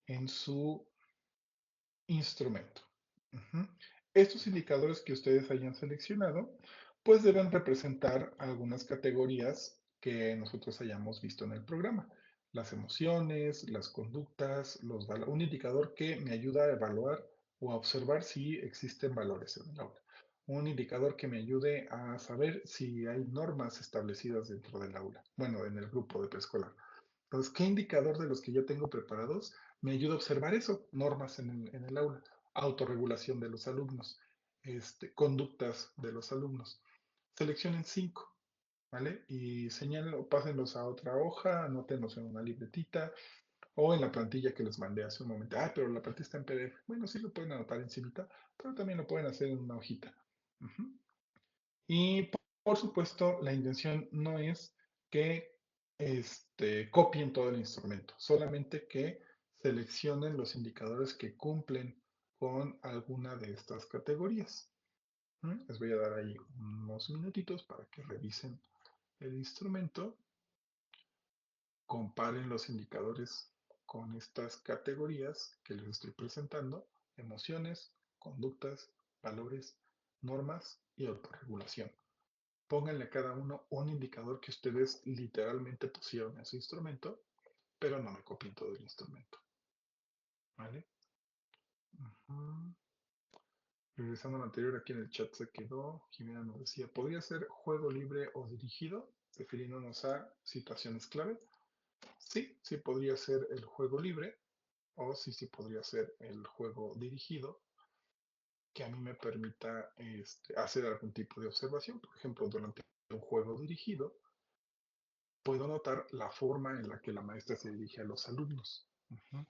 en su instrumento. Ujú. Estos indicadores que ustedes hayan seleccionado, pues deben representar algunas categorías que nosotros hayamos visto en el programa. Las emociones, las conductas, un indicador que me ayuda a evaluar o a observar si existen valores en el aula. Un indicador que me ayude a saber si hay normas establecidas dentro del aula, bueno, en el grupo de preescolar. Entonces, ¿qué indicador de los que yo tengo preparados me ayuda a observar eso? Normas en el aula, autorregulación de los alumnos, conductas de los alumnos. Seleccionen 5, ¿vale? Y señálenlo, pásenlos a otra hoja, anótenlos en una libretita o en la plantilla que les mandé hace un momento. Ah, pero la plantilla está en PDF. Bueno, sí lo pueden anotar encimita, pero también lo pueden hacer en una hojita. Ujú. Y por supuesto, la intención no es que copien todo el instrumento, solamente que seleccionen los indicadores que cumplen con alguna de estas categorías. Les voy a dar ahí unos minutitos para que revisen el instrumento, comparen los indicadores con estas categorías que les estoy presentando: emociones, conductas, valores, normas y autorregulación. Pónganle a cada uno un indicador que ustedes literalmente pusieron en su instrumento, pero no me copien todo el instrumento. ¿Vale? Ujú. Regresando al anterior, aquí en el chat se quedó. Jimena nos decía, ¿podría ser juego libre o dirigido? Refiriéndonos a situaciones clave. Sí, sí podría ser el juego libre, o sí podría ser el juego dirigido, que a mí me permita hacer algún tipo de observación. Por ejemplo, durante un juego dirigido, puedo notar la forma en la que la maestra se dirige a los alumnos. Ujú.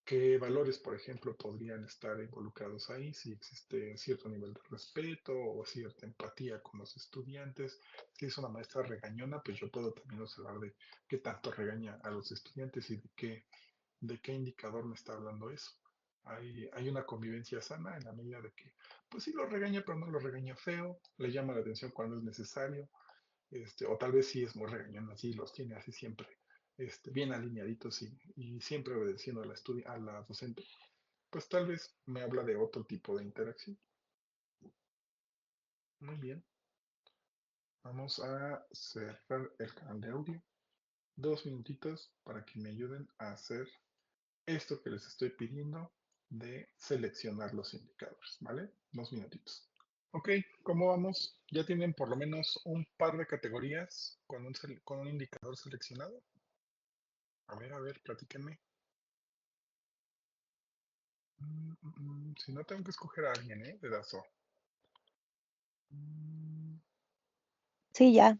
¿Qué valores, por ejemplo, podrían estar involucrados ahí? Si existe cierto nivel de respeto o cierta empatía con los estudiantes. Si es una maestra regañona, pues yo puedo también observar de qué tanto regaña a los estudiantes y de qué indicador me está hablando eso. Hay una convivencia sana en la medida de que, pues sí lo regaña, pero no lo regaña feo, le llama la atención cuando es necesario. O tal vez sí es muy regañón, así los tiene así siempre, bien alineaditos y siempre obedeciendo a a la docente, pues tal vez me habla de otro tipo de interacción. Muy bien. Vamos a cerrar el canal de audio. 2 minutitos para que me ayuden a hacer esto que les estoy pidiendo de seleccionar los indicadores, ¿vale? 2 minutitos. Ok, ¿cómo vamos? ¿Ya tienen por lo menos un par de categorías con un indicador seleccionado? A ver, platíquenme. Si no, tengo que escoger a alguien, ¿eh? Dedazo. Sí, ya.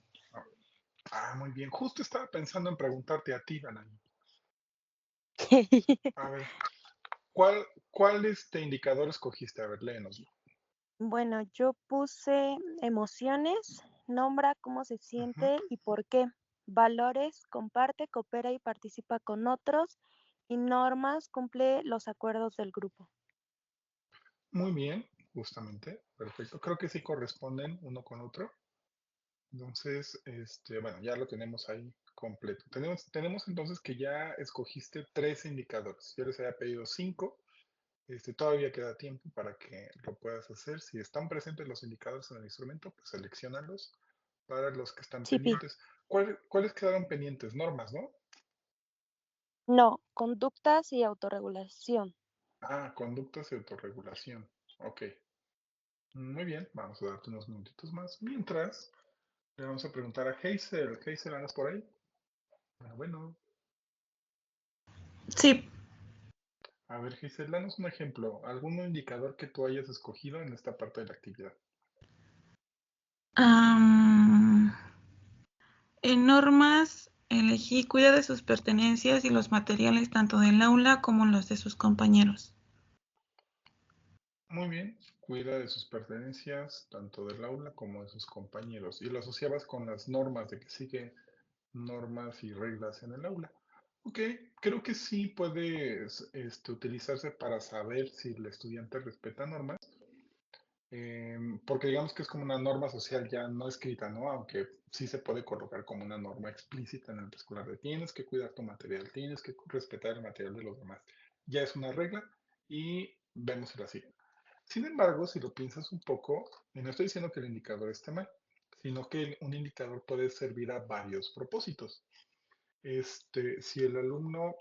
Ah, muy bien. Justo estaba pensando en preguntarte a ti, Danaí. A ver, ¿cuál, cuál indicador escogiste? A ver, léenoslo. Bueno, yo puse emociones, nombra cómo se Ujú. siente y por qué. Valores, comparte, coopera y participa con otros. Y normas, cumple los acuerdos del grupo. Muy bien, justamente. Perfecto. Creo que sí corresponden uno con otro. Entonces, bueno, ya lo tenemos ahí completo. Tenemos entonces que ya escogiste 3 indicadores. Yo les había pedido 5. Todavía queda tiempo para que lo puedas hacer. Si están presentes los indicadores en el instrumento, pues selecciónalos para los que están Sí, Pi. pendientes. ¿Cuáles quedaron pendientes? Normas, ¿no? No, conductas y autorregulación. Ah, conductas y autorregulación. Ok. Muy bien, vamos a darte unos minutitos más. Mientras, le vamos a preguntar a Hazel. Hazel, ¿andas por ahí? Bueno. Sí, A ver, Hazel, danos un ejemplo. ¿Algún indicador que tú hayas escogido en esta parte de la actividad? am, en normas elegí cuida de sus pertenencias y los materiales tanto del aula como los de sus compañeros. Muy bien, cuida de sus pertenencias, tanto del aula como de sus compañeros. Y lo asociabas con las normas, de que sigue normas y reglas en el aula. Ok, creo que sí puede utilizarse para saber si el estudiante respeta normas, porque digamos que es como una norma social ya no escrita, ¿no? Aunque sí se puede colocar como una norma explícita en el preescolar de tienes que cuidar tu material, tienes que respetar el material de los demás. Ya es una regla y vemos si la siguen. Sin embargo, si lo piensas un poco, y no estoy diciendo que el indicador esté mal, sino que un indicador puede servir a varios propósitos. Si el alumno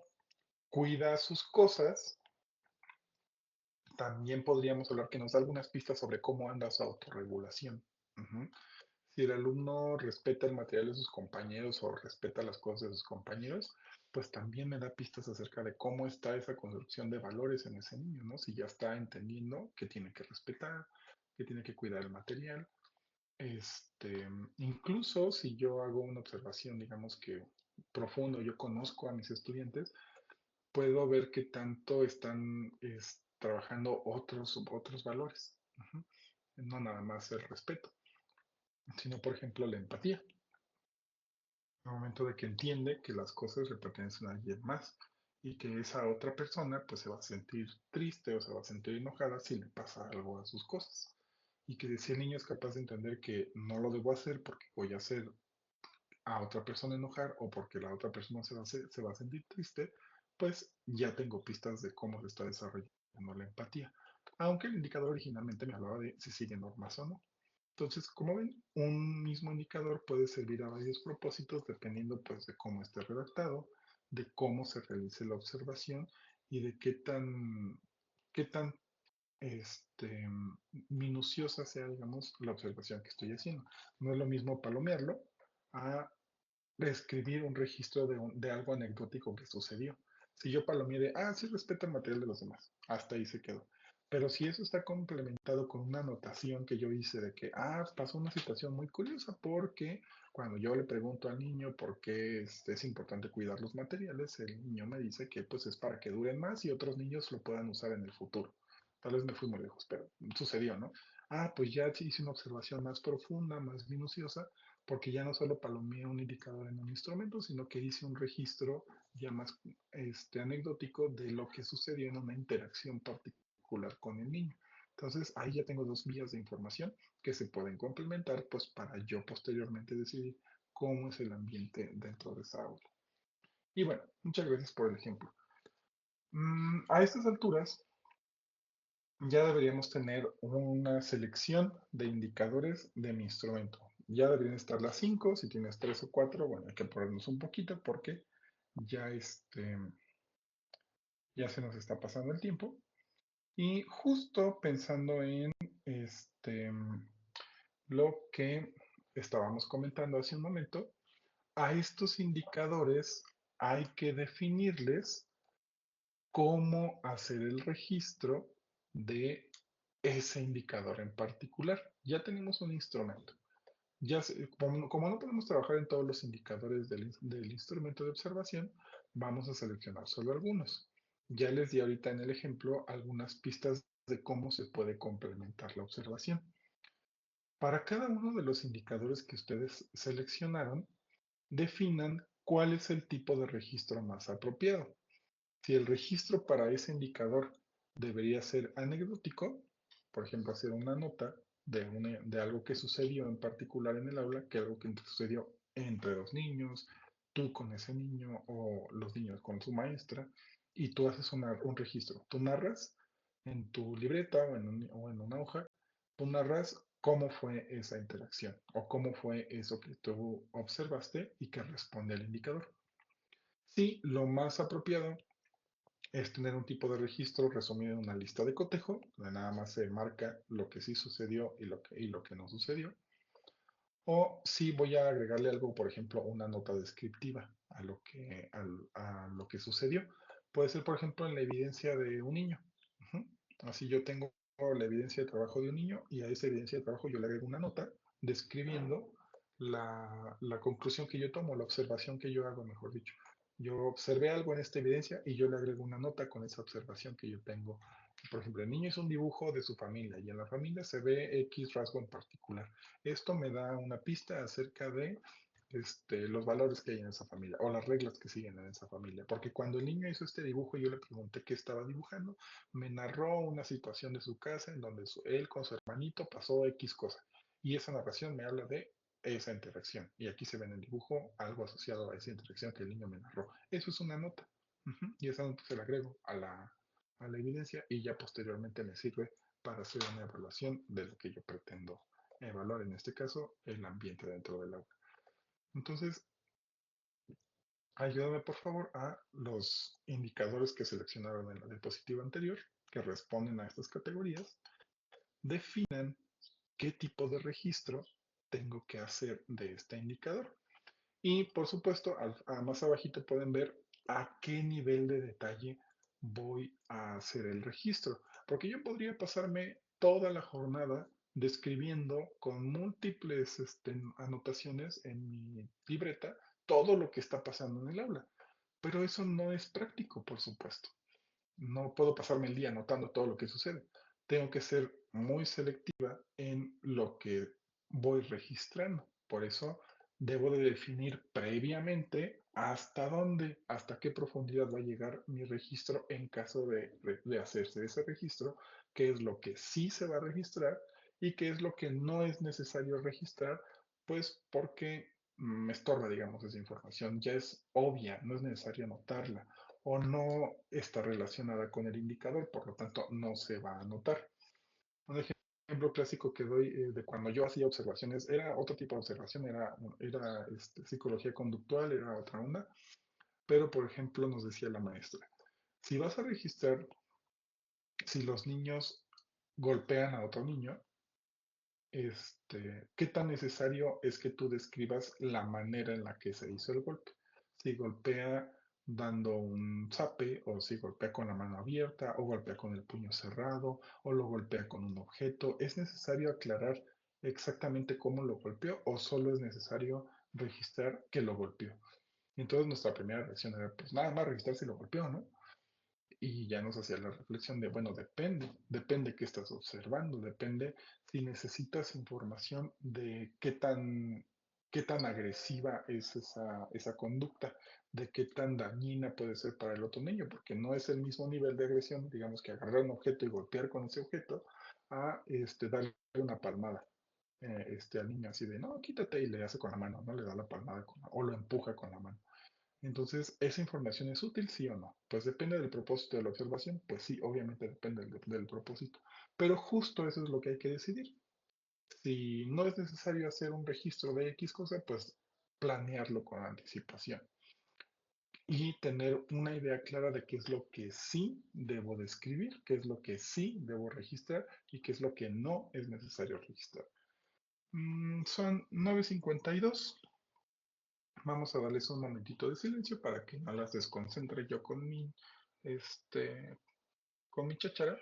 cuida sus cosas, también podríamos hablar que nos da algunas pistas sobre cómo anda su autorregulación. Ujú. Si el alumno respeta el material de sus compañeros o respeta las cosas de sus compañeros, pues también me da pistas acerca de cómo está esa construcción de valores en ese niño, ¿no? Si ya está entendiendo que tiene que respetar, que tiene que cuidar el material. Incluso si yo hago una observación, digamos que profundo, yo conozco a mis estudiantes, puedo ver que tanto están trabajando otros valores. Ujú. No nada más el respeto, sino por ejemplo la empatía. Al momento de que entiende que las cosas le pertenecen a alguien más y que esa otra persona pues se va a sentir triste o se va a sentir enojada si le pasa algo a sus cosas. Y que si el niño es capaz de entender que no lo debo hacer porque voy a hacer a otra persona enojar o porque la otra persona se va a sentir triste, pues ya tengo pistas de cómo se está desarrollando la empatía. Aunque el indicador originalmente me hablaba de si sigue normas o no. Entonces, como ven, un mismo indicador puede servir a varios propósitos dependiendo pues de cómo esté redactado, de cómo se realice la observación y de qué tan este, minuciosa sea, digamos, la observación que estoy haciendo. No es lo mismo palomearlo a escribir un registro de algo anecdótico que sucedió. Si yo palomeé de, sí respeta el material de los demás, hasta ahí se quedó. Pero si eso está complementado con una anotación que yo hice de que, pasó una situación muy curiosa porque cuando yo le pregunto al niño por qué es importante cuidar los materiales, el niño me dice que pues es para que duren más y otros niños lo puedan usar en el futuro. Tal vez me fui muy lejos, pero sucedió, ¿no? Pues ya hice una observación más profunda, más minuciosa, porque ya no solo palomeé un indicador en un instrumento, sino que hice un registro ya más anecdótico de lo que sucedió en una interacción particular con el niño. Entonces, ahí ya tengo 2 vías de información que se pueden complementar, pues para yo posteriormente decidir cómo es el ambiente dentro de esa aula. Y bueno, muchas gracias por el ejemplo. A estas alturas, ya deberíamos tener una selección de indicadores de mi instrumento. Ya deberían estar las 5, si tienes 3 o 4, bueno, hay que ponernos un poquito porque ya, ya se nos está pasando el tiempo. Y justo pensando en este, lo que estábamos comentando hace un momento, a estos indicadores hay que definirles cómo hacer el registro de ese indicador en particular. Ya tenemos un instrumento. como no podemos trabajar en todos los indicadores del instrumento de observación, vamos a seleccionar solo algunos. Ya les di ahorita en el ejemplo algunas pistas de cómo se puede complementar la observación. Para cada uno de los indicadores que ustedes seleccionaron, definan cuál es el tipo de registro más apropiado. Si el registro para ese indicador debería ser anecdótico, por ejemplo, hacer una nota de algo que sucedió en particular en el aula, que algo que sucedió entre dos niños, tú con ese niño o los niños con su maestra, y tú haces un registro. Tú narras en tu libreta o en una hoja, tú narras cómo fue esa interacción o cómo fue eso que tú observaste y que responde al indicador. Sí, lo más apropiado es tener un tipo de registro resumido en una lista de cotejo, donde nada más se marca lo que sí sucedió y lo que no sucedió. O si voy a agregarle algo, por ejemplo, una nota descriptiva a lo que sucedió. Puede ser, por ejemplo, en la evidencia de un niño. Ujú. Así yo tengo la evidencia de trabajo de un niño y a esa evidencia de trabajo yo le agrego una nota describiendo la conclusión que yo tomo, la observación que yo hago, mejor dicho. Yo observé algo en esta evidencia y yo le agrego una nota con esa observación que yo tengo. Por ejemplo, el niño hizo un dibujo de su familia y en la familia se ve X rasgo en particular. Esto me da una pista acerca de los valores que hay en esa familia o las reglas que siguen en esa familia. Porque cuando el niño hizo este dibujo, yo le pregunté qué estaba dibujando, me narró una situación de su casa en donde él con su hermanito pasó X cosa. Y esa narración me habla de esa interacción. Y aquí se ve en el dibujo algo asociado a esa interacción que el niño me narró. Eso es una nota. Ujú. Y esa nota se la agrego a la evidencia y ya posteriormente me sirve para hacer una evaluación de lo que yo pretendo evaluar, en este caso, el ambiente dentro del aula. Entonces, ayúdame por favor a los indicadores que seleccionaron en la diapositiva anterior, que responden a estas categorías. Definan qué tipo de registro tengo que hacer de este indicador. Y por supuesto, más abajito pueden ver a qué nivel de detalle voy a hacer el registro. Porque yo podría pasarme toda la jornada describiendo con múltiples anotaciones en mi libreta todo lo que está pasando en el aula. Pero eso no es práctico, por supuesto. No puedo pasarme el día anotando todo lo que sucede. Tengo que ser muy selectiva en lo que voy registrando. Por eso debo de definir previamente hasta dónde, hasta qué profundidad va a llegar mi registro en caso de hacerse ese registro, qué es lo que sí se va a registrar y qué es lo que no es necesario registrar, pues porque me estorba, digamos, esa información. Ya es obvia, no es necesario anotarla o no está relacionada con el indicador, por lo tanto no se va a anotar. Un ejemplo clásico que doy de cuando yo hacía observaciones era otro tipo de observación, era psicología conductual, era otra onda, pero por ejemplo nos decía la maestra, si vas a registrar si los niños golpean a otro niño, ¿qué tan necesario es que tú describas la manera en la que se hizo el golpe? Si golpea dando un zape, o si golpea con la mano abierta, o golpea con el puño cerrado, o lo golpea con un objeto. ¿Es necesario aclarar exactamente cómo lo golpeó, o solo es necesario registrar que lo golpeó? Entonces nuestra primera reacción era, pues nada más registrar si lo golpeó, ¿no? Y ya nos hacía la reflexión de, bueno, depende qué estás observando, depende si necesitas información de qué tan agresiva es esa conducta, de qué tan dañina puede ser para el otro niño, porque no es el mismo nivel de agresión, digamos que agarrar un objeto y golpear con ese objeto, a darle una palmada. Al niño así de, no, quítate y le hace con la mano, no le da la palmada o lo empuja con la mano. Entonces, ¿esa información es útil, sí o no? Pues depende del propósito de la observación, pues sí, obviamente depende del propósito. Pero justo eso es lo que hay que decidir. Si no es necesario hacer un registro de X cosa, pues planearlo con anticipación y tener una idea clara de qué es lo que sí debo describir, qué es lo que sí debo registrar y qué es lo que no es necesario registrar. Son 9:52. Vamos a darles un momentito de silencio para que no las desconcentre yo con mi cháchara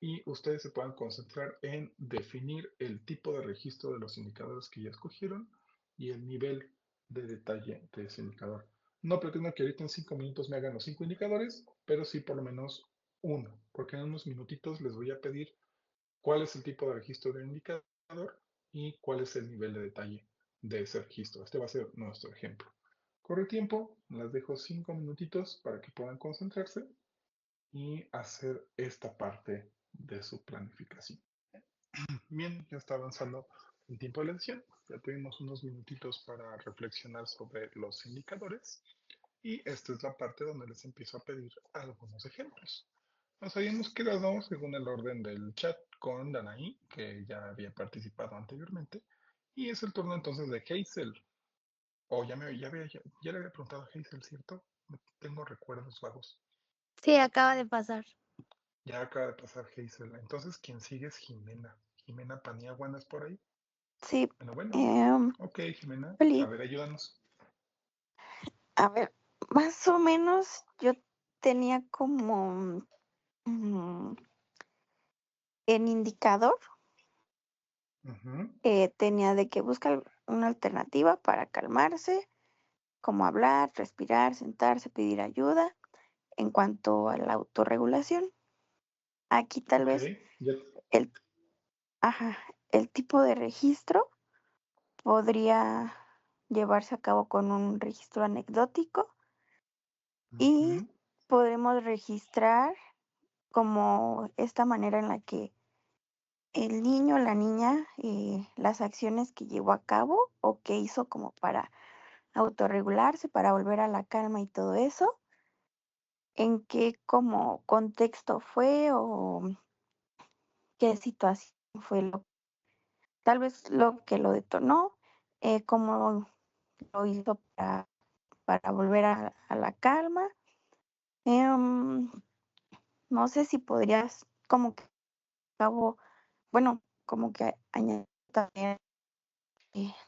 y ustedes se puedan concentrar en definir el tipo de registro de los indicadores que ya escogieron y el nivel de detalle de ese indicador. No pretendo que ahorita en 5 minutos me hagan los 5 indicadores, pero sí por lo menos uno, porque en unos minutitos les voy a pedir cuál es el tipo de registro del indicador y cuál es el nivel de detalle de ese registro. Este va a ser nuestro ejemplo. Corre tiempo, las dejo 5 minutitos para que puedan concentrarse y hacer esta parte de su planificación. Bien, ya está avanzando el tiempo de la lección. Ya tuvimos unos minutitos para reflexionar sobre los indicadores y esta es la parte donde les empiezo a pedir algunos ejemplos. Nos habíamos quedado, según el orden del chat, con Danaí, que ya había participado anteriormente, y es el turno entonces de Hazel. Ya le había preguntado a Hazel, ¿cierto? Tengo recuerdos vagos. Sí, acaba de pasar. Ya acaba de pasar Hazel. Entonces, quien sigue es Jimena. Jimena Paniagua, ¿no es por ahí? Sí, Bueno. Ok, Jimena. A Oli, ver, ayúdanos. a ver, más o menos yo tenía como en indicador, Ujú, tenía de que buscar una alternativa para calmarse, como hablar, respirar, sentarse, pedir ayuda. En cuanto a la autorregulación, aquí tal ok, vez ya. el, ajá, el tipo de registro podría llevarse a cabo con un registro anecdótico y Ujú, podremos registrar como esta manera en la que el niño o la niña, las acciones que llevó a cabo o que hizo como para autorregularse, para volver a la calma y todo eso, en qué como contexto fue o qué situación fue tal vez lo que lo detonó, cómo lo hizo para volver a la calma. Em, no sé si podrías como que cabo, bueno, como que añadir también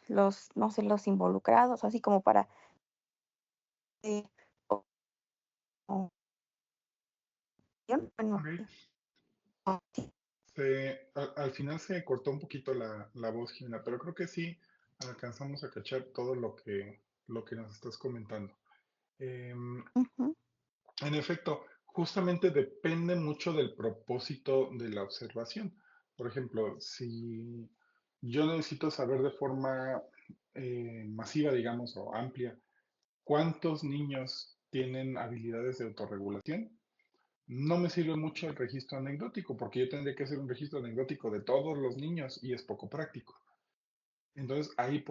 los, no sé, los involucrados, así como para eh, o- o- bueno, ok. sí, Al final se cortó un poquito la voz, Jimena, pero creo que sí alcanzamos a cachar todo lo que nos estás comentando. Em, ujú, En efecto, justamente depende mucho del propósito de la observación. Por ejemplo, si yo necesito saber de forma masiva, digamos, o amplia, cuántos niños tienen habilidades de autorregulación, no me sirve mucho el registro anecdótico, porque yo tendría que hacer un registro anecdótico de todos los niños y es poco práctico. Entonces ahí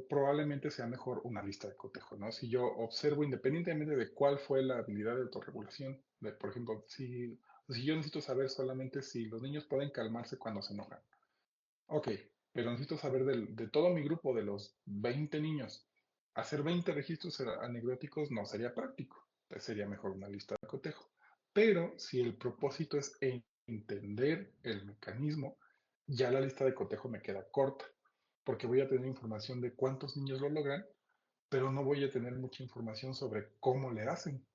probablemente sea mejor una lista de cotejo, ¿no? Si yo observo independientemente de cuál fue la habilidad de autorregulación, por ejemplo, si yo necesito saber solamente si los niños pueden calmarse cuando se enojan. Ok, pero necesito saber de todo mi grupo, de los 20 niños. Hacer 20 registros anecdóticos no sería práctico, entonces sería mejor una lista de cotejo. Pero si el propósito es entender el mecanismo, ya la lista de cotejo me queda corta, porque voy a tener información de cuántos niños lo logran, pero no voy a tener mucha información sobre cómo le hacen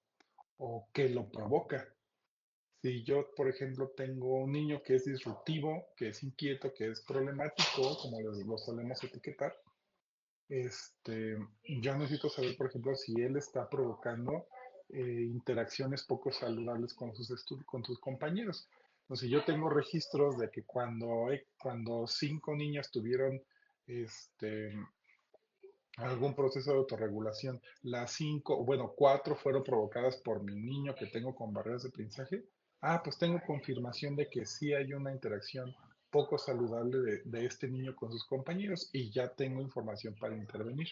o qué lo provoca. Si yo, por ejemplo, tengo un niño que es disruptivo, que es inquieto, que es problemático, como lo solemos etiquetar, yo necesito saber, por ejemplo, si él está provocando interacciones poco saludables con con sus compañeros. Entonces, yo tengo registros de que cuando 5 niñas tuvieron este, algún proceso de autorregulación, las 5, bueno, 4 fueron provocadas por mi niño que tengo con barreras de aprendizaje. Pues tengo confirmación de que sí hay una interacción poco saludable de este niño con sus compañeros y ya tengo información para intervenir.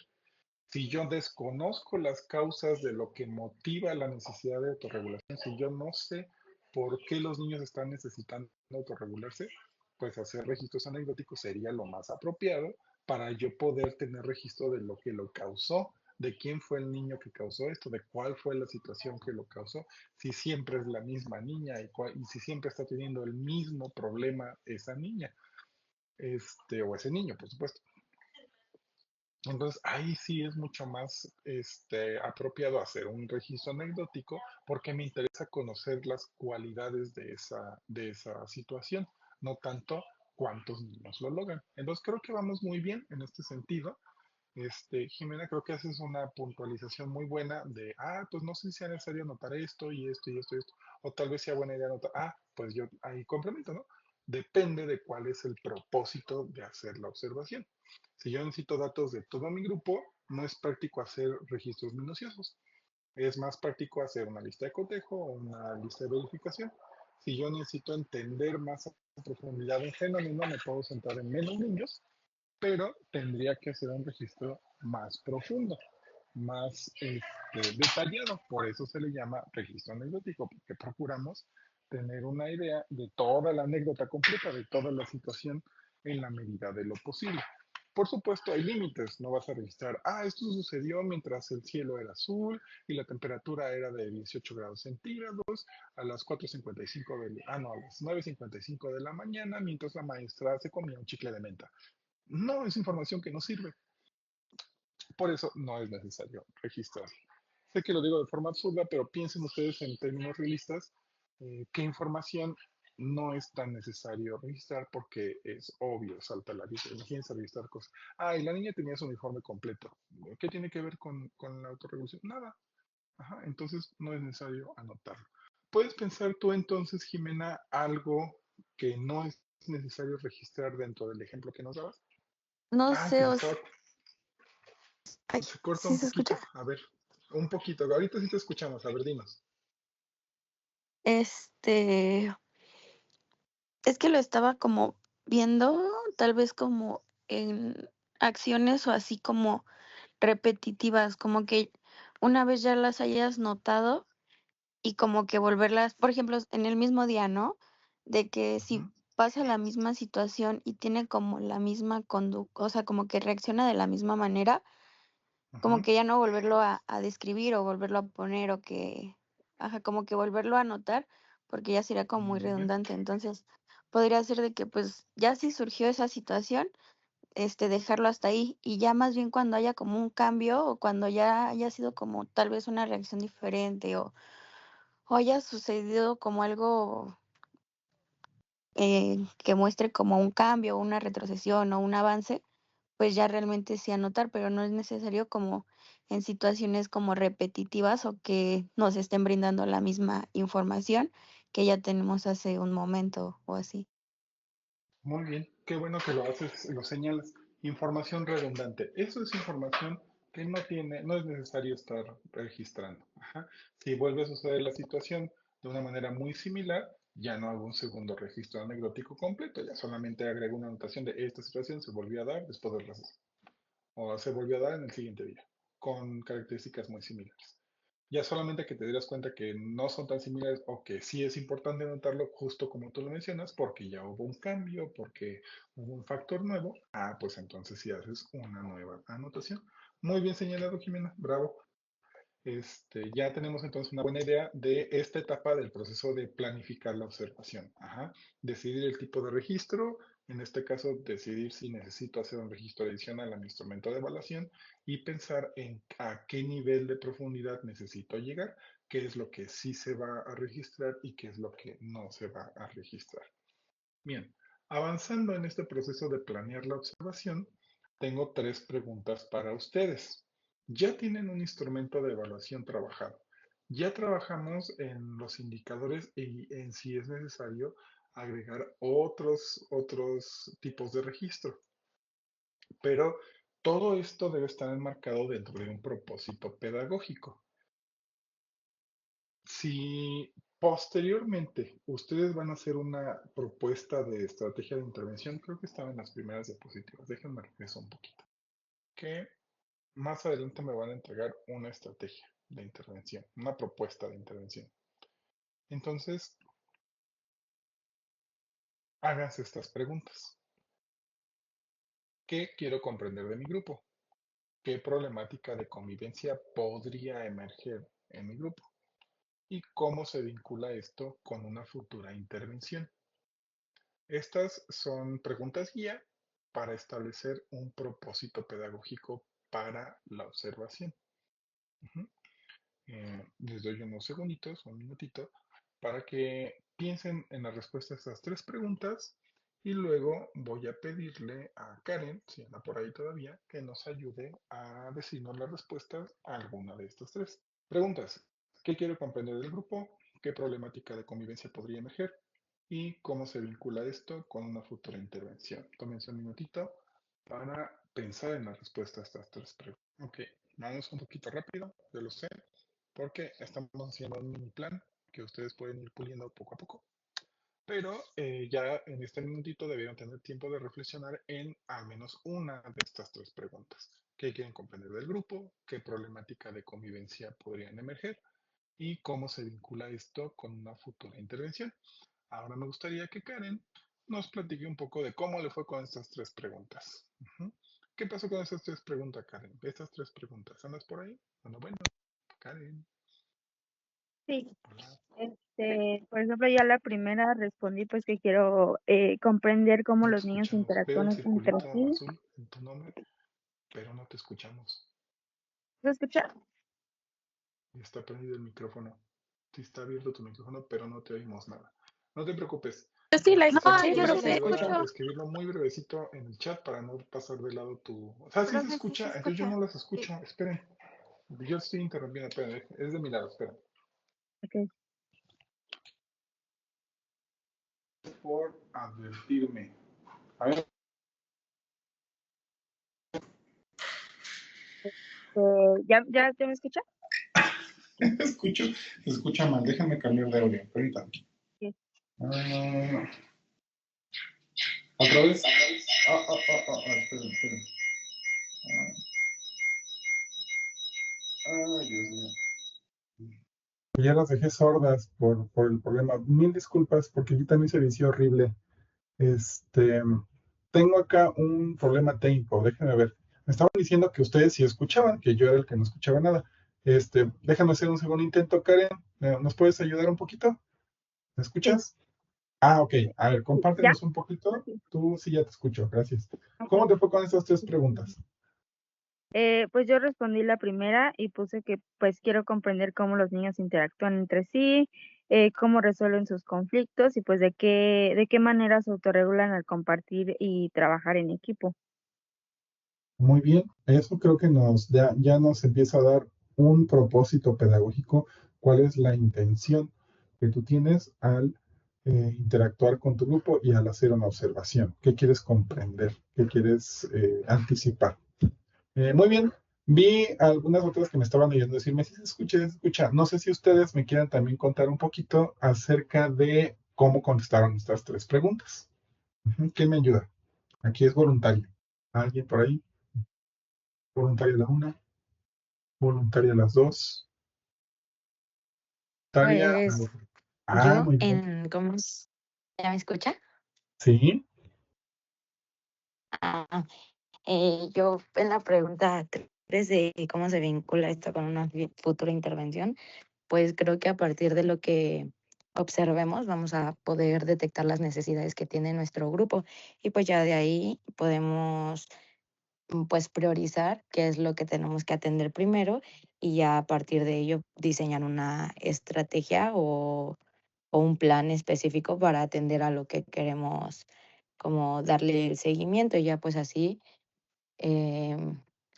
Si yo desconozco las causas de lo que motiva la necesidad de autorregulación, si yo no sé por qué los niños están necesitando autorregularse, pues hacer registros anecdóticos sería lo más apropiado para yo poder tener registro de lo que lo causó, de quién fue el niño que causó esto, de cuál fue la situación que lo causó, si siempre es la misma niña y si siempre está teniendo el mismo problema esa niña, o ese niño, por supuesto. Entonces, ahí sí es mucho más apropiado hacer un registro anecdótico porque me interesa conocer las cualidades de esa situación, no tanto cuántos niños lo logran. Entonces, creo que vamos muy bien en este sentido. Jimena, creo que haces una puntualización muy buena de, pues no sé si sea necesario anotar esto y esto y esto y esto, o tal vez sea buena idea anotar, pues yo ahí complemento, ¿no? Depende de cuál es el propósito de hacer la observación. Si yo necesito datos de todo mi grupo, no es práctico hacer registros minuciosos. Es más práctico hacer una lista de cotejo o una lista de verificación. Si yo necesito entender más a profundidad un fenómeno, me puedo centrar en menos niños, pero tendría que hacer un registro más profundo, más detallado. Por eso se le llama registro anecdótico, porque procuramos tener una idea de toda la anécdota completa, de toda la situación en la medida de lo posible. Por supuesto, hay límites. No vas a registrar, esto sucedió mientras el cielo era azul y la temperatura era de 18 grados centígrados a las 4:55 no, a las 9:55 de la mañana, mientras la maestra se comía un chicle de menta. No, es información que no sirve. Por eso no es necesario registrar. Sé que lo digo de forma absurda, pero piensen ustedes en términos realistas, qué información no es tan necesario registrar porque es obvio, salta a la vista. Imagínense registrar cosas. Y la niña tenía su uniforme completo. ¿Qué tiene que ver con la autorregulación? Nada. Ajá, entonces no es necesario anotarlo. ¿Puedes pensar tú entonces, Jimena, algo que no es necesario registrar dentro del ejemplo que nos dabas? No Que sé, se estaba ay, Se corta ¿sí un se escucha? poquito. A ver, un poquito. Ahorita sí te escuchamos. A ver, dinos. Este, es que lo estaba como viendo, tal vez como en acciones o así como repetitivas, como que una vez ya las hayas notado y como que volverlas, por ejemplo, en el mismo día, ¿no? De que si Ujú, pasa la misma situación y tiene como la misma conducta, o sea, como que reacciona de la misma manera, como ujú, que ya no volverlo a describir o volverlo a poner o que, ajá, como que volverlo a anotar, porque ya sería como muy muy bien. redundante. Entonces, podría ser de que pues ya si surgió esa situación, dejarlo hasta ahí y ya más bien cuando haya como un cambio o cuando ya haya sido como tal vez una reacción diferente o haya sucedido como algo que muestre como un cambio, una retrocesión o un avance, pues ya realmente sí anotar, pero no es necesario como en situaciones como repetitivas o que nos estén brindando la misma información que ya tenemos hace un momento o así. Muy bien. Qué bueno que lo haces, lo señalas. Información redundante. Eso es información que no es necesario estar registrando. Ajá. Si vuelve a suceder la situación de una manera muy similar, ya no hago un segundo registro anecdótico completo, ya solamente agrego una anotación de esta situación se volvió a dar después del receso. O se volvió a dar en el siguiente día, con características muy similares. Ya solamente que te dieras cuenta que no son tan similares o que sí es importante anotarlo justo como tú lo mencionas, porque ya hubo un cambio, porque hubo un factor nuevo, pues entonces sí haces una nueva anotación. Muy bien señalado, Jimena, bravo. Ya tenemos entonces una buena idea de esta etapa del proceso de planificar la observación. Ajá. Decidir el tipo de registro, en este caso decidir si necesito hacer un registro adicional a mi instrumento de evaluación y pensar en a qué nivel de profundidad necesito llegar, qué es lo que sí se va a registrar y qué es lo que no se va a registrar. Bien, avanzando en este proceso de planear la observación, tengo 3 preguntas para ustedes. Ya tienen un instrumento de evaluación trabajado. Ya trabajamos en los indicadores y en si es necesario agregar otros tipos de registro. Pero todo esto debe estar enmarcado dentro de un propósito pedagógico. Si posteriormente ustedes van a hacer una propuesta de estrategia de intervención, creo que estaba en las primeras diapositivas, déjenme regreso un poquito, que más adelante me van a entregar una estrategia de intervención, una propuesta de intervención. Entonces, háganse estas preguntas. ¿Qué quiero comprender de mi grupo? ¿Qué problemática de convivencia podría emerger en mi grupo? ¿Y cómo se vincula esto con una futura intervención? Estas son preguntas guía para establecer un propósito pedagógico para la observación. Les doy unos segunditos, un minutito, para que piensen en la respuesta a estas 3 preguntas y luego voy a pedirle a Karen, si anda por ahí todavía, que nos ayude a decirnos las respuestas a alguna de estas 3 preguntas. ¿Qué quiero comprender del grupo? ¿Qué problemática de convivencia podría emerger? ¿Y cómo se vincula esto con una futura intervención? Tómense un minutito para pensar en la respuesta a estas 3 preguntas. Ok, vamos un poquito rápido, yo lo sé, porque estamos haciendo un mini plan que ustedes pueden ir puliendo poco a poco. Pero ya en este minutito debieron tener tiempo de reflexionar en al menos una de estas 3 preguntas. ¿Qué quieren comprender del grupo? ¿Qué problemática de convivencia podrían emerger? ¿Y cómo se vincula esto con una futura intervención? Ahora me gustaría que Karen nos platique un poco de cómo le fue con estas 3 preguntas. ¿Qué pasó con estas 3 preguntas, Karen? Estas 3 preguntas, ¿andas por ahí? Bueno, Karen. Sí, Hola. por ejemplo, ya la primera respondí pues que quiero comprender cómo No te los niños escuchamos. Veo el interactúan entre circulito sí. azul en tu nombre, pero no te escuchamos. ¿Se escucha? Está prendido el micrófono. Sí está abierto tu micrófono, pero no te oímos nada. No te preocupes. Yo sí la Si escucho, me yo puedes sí la ayudar escucho. a escribirlo muy brevecito en el chat para no pasar de lado tu... O sea, sí Profe, se sí se escucha, entonces yo escucha. no las escucho. Esperen. Yo estoy interrumpiendo, esperen. Es de mi lado, esperen. Ok. Por advertirme. A ver. ¿Ya me escucha? Se escucha mal. Déjame cambiar de audio. Ahorita. Sí. ¿Otra vez? Esperen. Ay, Dios mío. Ya las dejé sordas por el problema. Mil disculpas porque aquí también se vició horrible. Tengo acá un problema técnico. Déjenme ver. Me estaban diciendo que ustedes sí escuchaban, que yo era el que no escuchaba nada. Déjame hacer un segundo intento, Karen. ¿Nos puedes ayudar un poquito? ¿Me Sí. escuchas? Ah, ok. A ver, ¿Ya? compártenos un poquito. Sí. Tú sí ya te escucho. Gracias. Ok. ¿Cómo te fue con estas 3 preguntas? Pues yo respondí la primera y puse que pues quiero comprender cómo los niños interactúan entre sí, cómo resuelven sus conflictos y pues de qué manera se autorregulan al compartir y trabajar en equipo. Muy bien, eso creo que ya nos empieza a dar un propósito pedagógico, cuál es la intención que tú tienes al interactuar con tu grupo y al hacer una observación. ¿Qué quieres comprender? ¿Qué quieres anticipar? Muy bien, vi algunas otras que me estaban oyendo decirme, sí se escucha, sí se escucha. No sé si ustedes me quieran también contar un poquito acerca de cómo contestaron estas 3 preguntas. ¿Quién me ayuda? Aquí es voluntario. ¿Alguien por ahí? Voluntaria la una, voluntaria las dos. Voluntaria. Pues Ah, yo muy bien. ¿Ya me escucha? Sí. Ah, yo en la pregunta 3 de cómo se vincula esto con una futura intervención, pues creo que a partir de lo que observemos vamos a poder detectar las necesidades que tiene nuestro grupo y pues ya de ahí podemos pues priorizar qué es lo que tenemos que atender primero y ya a partir de ello diseñar una estrategia o un plan específico para atender a lo que queremos como darle el seguimiento y ya pues así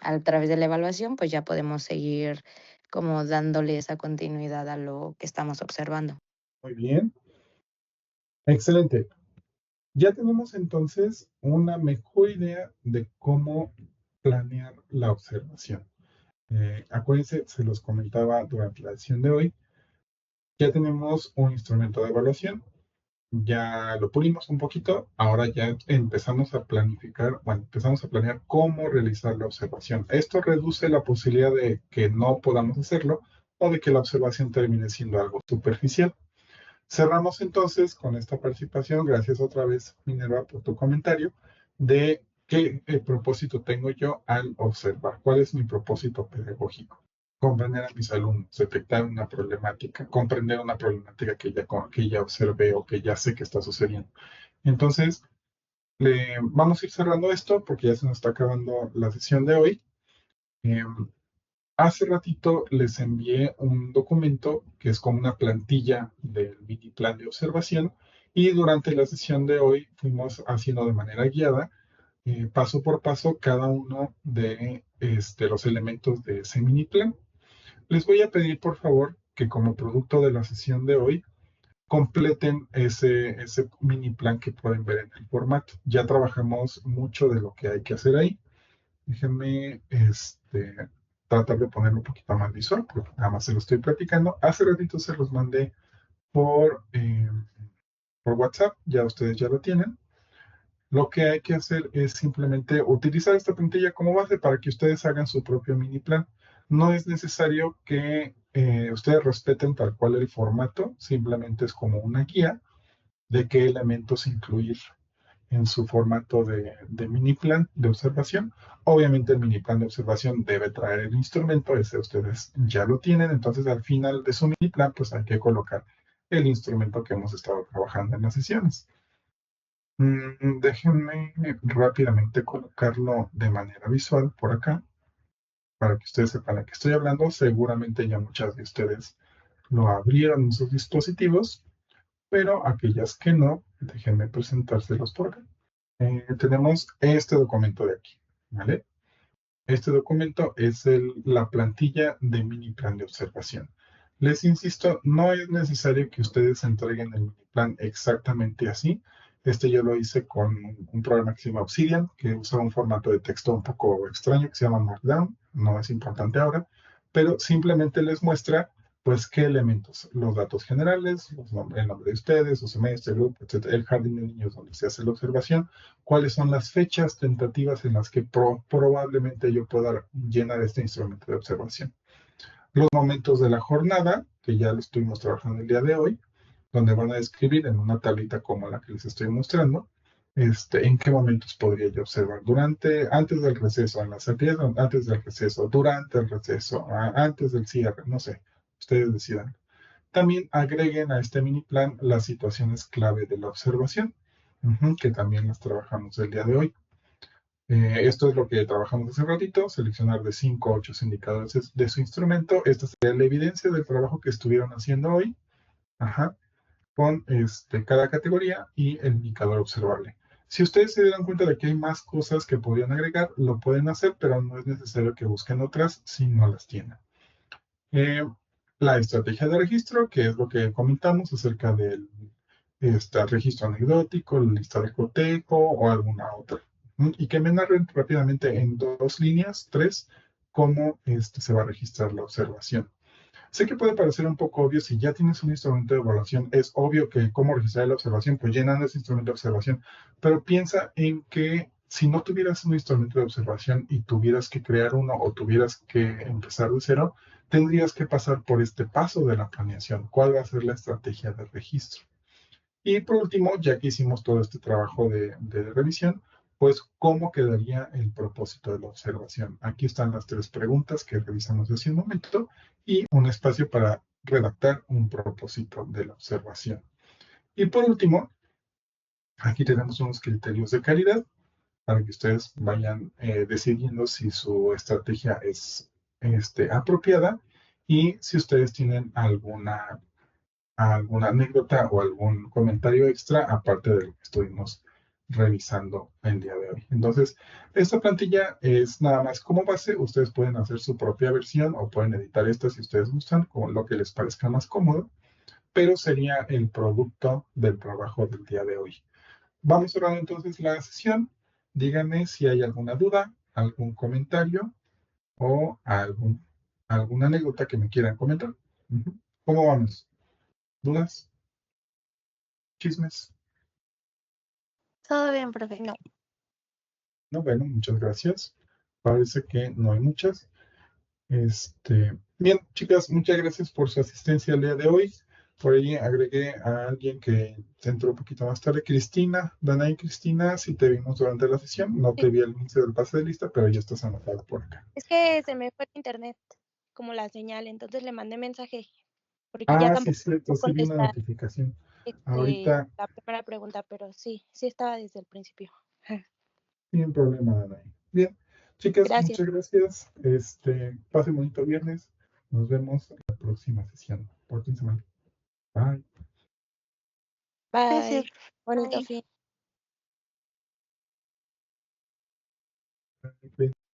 a través de la evaluación pues ya podemos seguir como dándole esa continuidad a lo que estamos observando. Muy bien. Excelente. Ya tenemos entonces una mejor idea de cómo planear la observación. Acuérdense, se los comentaba durante la sesión de hoy, ya tenemos un instrumento de evaluación, ya lo pulimos un poquito, ahora ya empezamos a planificar, bueno, empezamos a planear cómo realizar la observación. Esto reduce la posibilidad de que no podamos hacerlo o de que la observación termine siendo algo superficial. Cerramos entonces con esta participación, gracias otra vez Minerva por tu comentario, de qué propósito tengo yo al observar, cuál es mi propósito pedagógico. Comprender a mis alumnos, detectar una problemática, comprender una problemática que ya observé o que ya sé que está sucediendo. Entonces, vamos a ir cerrando esto porque ya se nos está acabando la sesión de hoy. Em, Hace ratito les envié un documento que es como una plantilla del mini plan de observación y durante la sesión de hoy fuimos haciendo de manera guiada, paso por paso, cada uno de los elementos de ese mini plan. Les voy a pedir, por favor, que como producto de la sesión de hoy, completen ese mini plan que pueden ver en el formato. Ya trabajamos mucho de lo que hay que hacer ahí. Déjenme tratar de ponerlo un poquito más visual, porque nada más se lo estoy platicando. Hace ratito se los mandé por WhatsApp, ya ustedes ya lo tienen. Lo que hay que hacer es simplemente utilizar esta plantilla como base para que ustedes hagan su propio mini plan. No es necesario que ustedes respeten tal cual el formato, simplemente es como una guía de qué elementos incluir en su formato de mini plan de observación. Obviamente el mini plan de observación debe traer el instrumento, ese ustedes ya lo tienen, entonces al final de su mini plan pues hay que colocar el instrumento que hemos estado trabajando en las sesiones. Déjenme rápidamente colocarlo de manera visual por acá, para que ustedes sepan de qué estoy hablando. Seguramente ya muchas de ustedes lo abrieron en sus dispositivos, pero aquellas que no, déjenme presentárselos por acá. Tenemos este documento de aquí, ¿vale? Este documento es la plantilla de mini plan de observación. Les insisto, no es necesario que ustedes entreguen el mini plan exactamente así. Yo lo hice con un programa que se llama Obsidian, que usa un formato de texto un poco extraño que se llama Markdown. No es importante ahora, pero simplemente les muestra, pues, qué elementos, los datos generales, el nombre de ustedes, su semestre, el grupo, etc., el jardín de niños donde se hace la observación, cuáles son las fechas tentativas en las que probablemente yo pueda llenar este instrumento de observación. Los momentos de la jornada, que ya lo estuvimos trabajando el día de hoy, donde van a describir en una tablita como la que les estoy mostrando, en qué momentos podría yo observar. Antes del receso, en las salidas, antes del receso, durante el receso, antes del cierre, no sé, ustedes decidan. También agreguen a este mini plan las situaciones clave de la observación, que también las trabajamos el día de hoy. Esto es lo que trabajamos hace ratito, seleccionar de 5 a 8 indicadores de su instrumento. Esta sería la evidencia del trabajo que estuvieron haciendo hoy, con cada categoría y el indicador observable. Si ustedes se dieran cuenta de que hay más cosas que podrían agregar, lo pueden hacer, pero no es necesario que busquen otras si no las tienen. La estrategia de registro, que es lo que comentamos acerca del registro anecdótico, la lista de cotejo o alguna otra. Y que me narren rápidamente en 2 líneas, 3, cómo se va a registrar la observación. Sé que puede parecer un poco obvio, si ya tienes un instrumento de evaluación, es obvio que cómo registrar la observación, pues llenando ese instrumento de observación. Pero piensa en que si no tuvieras un instrumento de observación y tuvieras que crear uno o tuvieras que empezar de cero, tendrías que pasar por este paso de la planeación. ¿Cuál va a ser la estrategia de registro? Y por último, ya que hicimos todo este trabajo de revisión, pues ¿cómo quedaría el propósito de la observación? Aquí están las 3 preguntas que revisamos hace un momento y un espacio para redactar un propósito de la observación. Y por último, aquí tenemos unos criterios de calidad para que ustedes vayan decidiendo si su estrategia es apropiada y si ustedes tienen alguna anécdota o algún comentario extra, aparte de lo que estuvimos revisando el día de hoy. Entonces, esta plantilla es nada más como base. Ustedes pueden hacer su propia versión o pueden editar esta si ustedes gustan, con lo que les parezca más cómodo, pero sería el producto del trabajo del día de hoy. Vamos cerrando entonces la sesión. Díganme si hay alguna duda, algún comentario o alguna anécdota que me quieran comentar. ¿Cómo vamos? ¿Dudas? ¿Chismes? Todo bien, profe. No. No, bueno, muchas gracias. Parece que no hay muchas. Bien, chicas, muchas gracias por su asistencia el día de hoy. Por ahí agregué a alguien que se entró un poquito más tarde, Cristina. Danaí, Cristina, si te vimos durante la sesión, no te vi al inicio del pase de lista, pero ya estás anotada por acá. Es que se me fue el internet, como la señal, entonces le mandé mensaje, porque ya Ah, sí, tampoco es cierto, puedo sí vi una contestar notificación. Ahorita, la primera pregunta, pero sí estaba desde el principio. sin problema, Danaí. Bien, Chicas, Gracias. muchas gracias. Pasen bonito viernes. Nos vemos en la próxima sesión. Pórtense mal. Bye. Bye. Gracias. Bonito Bye. fin.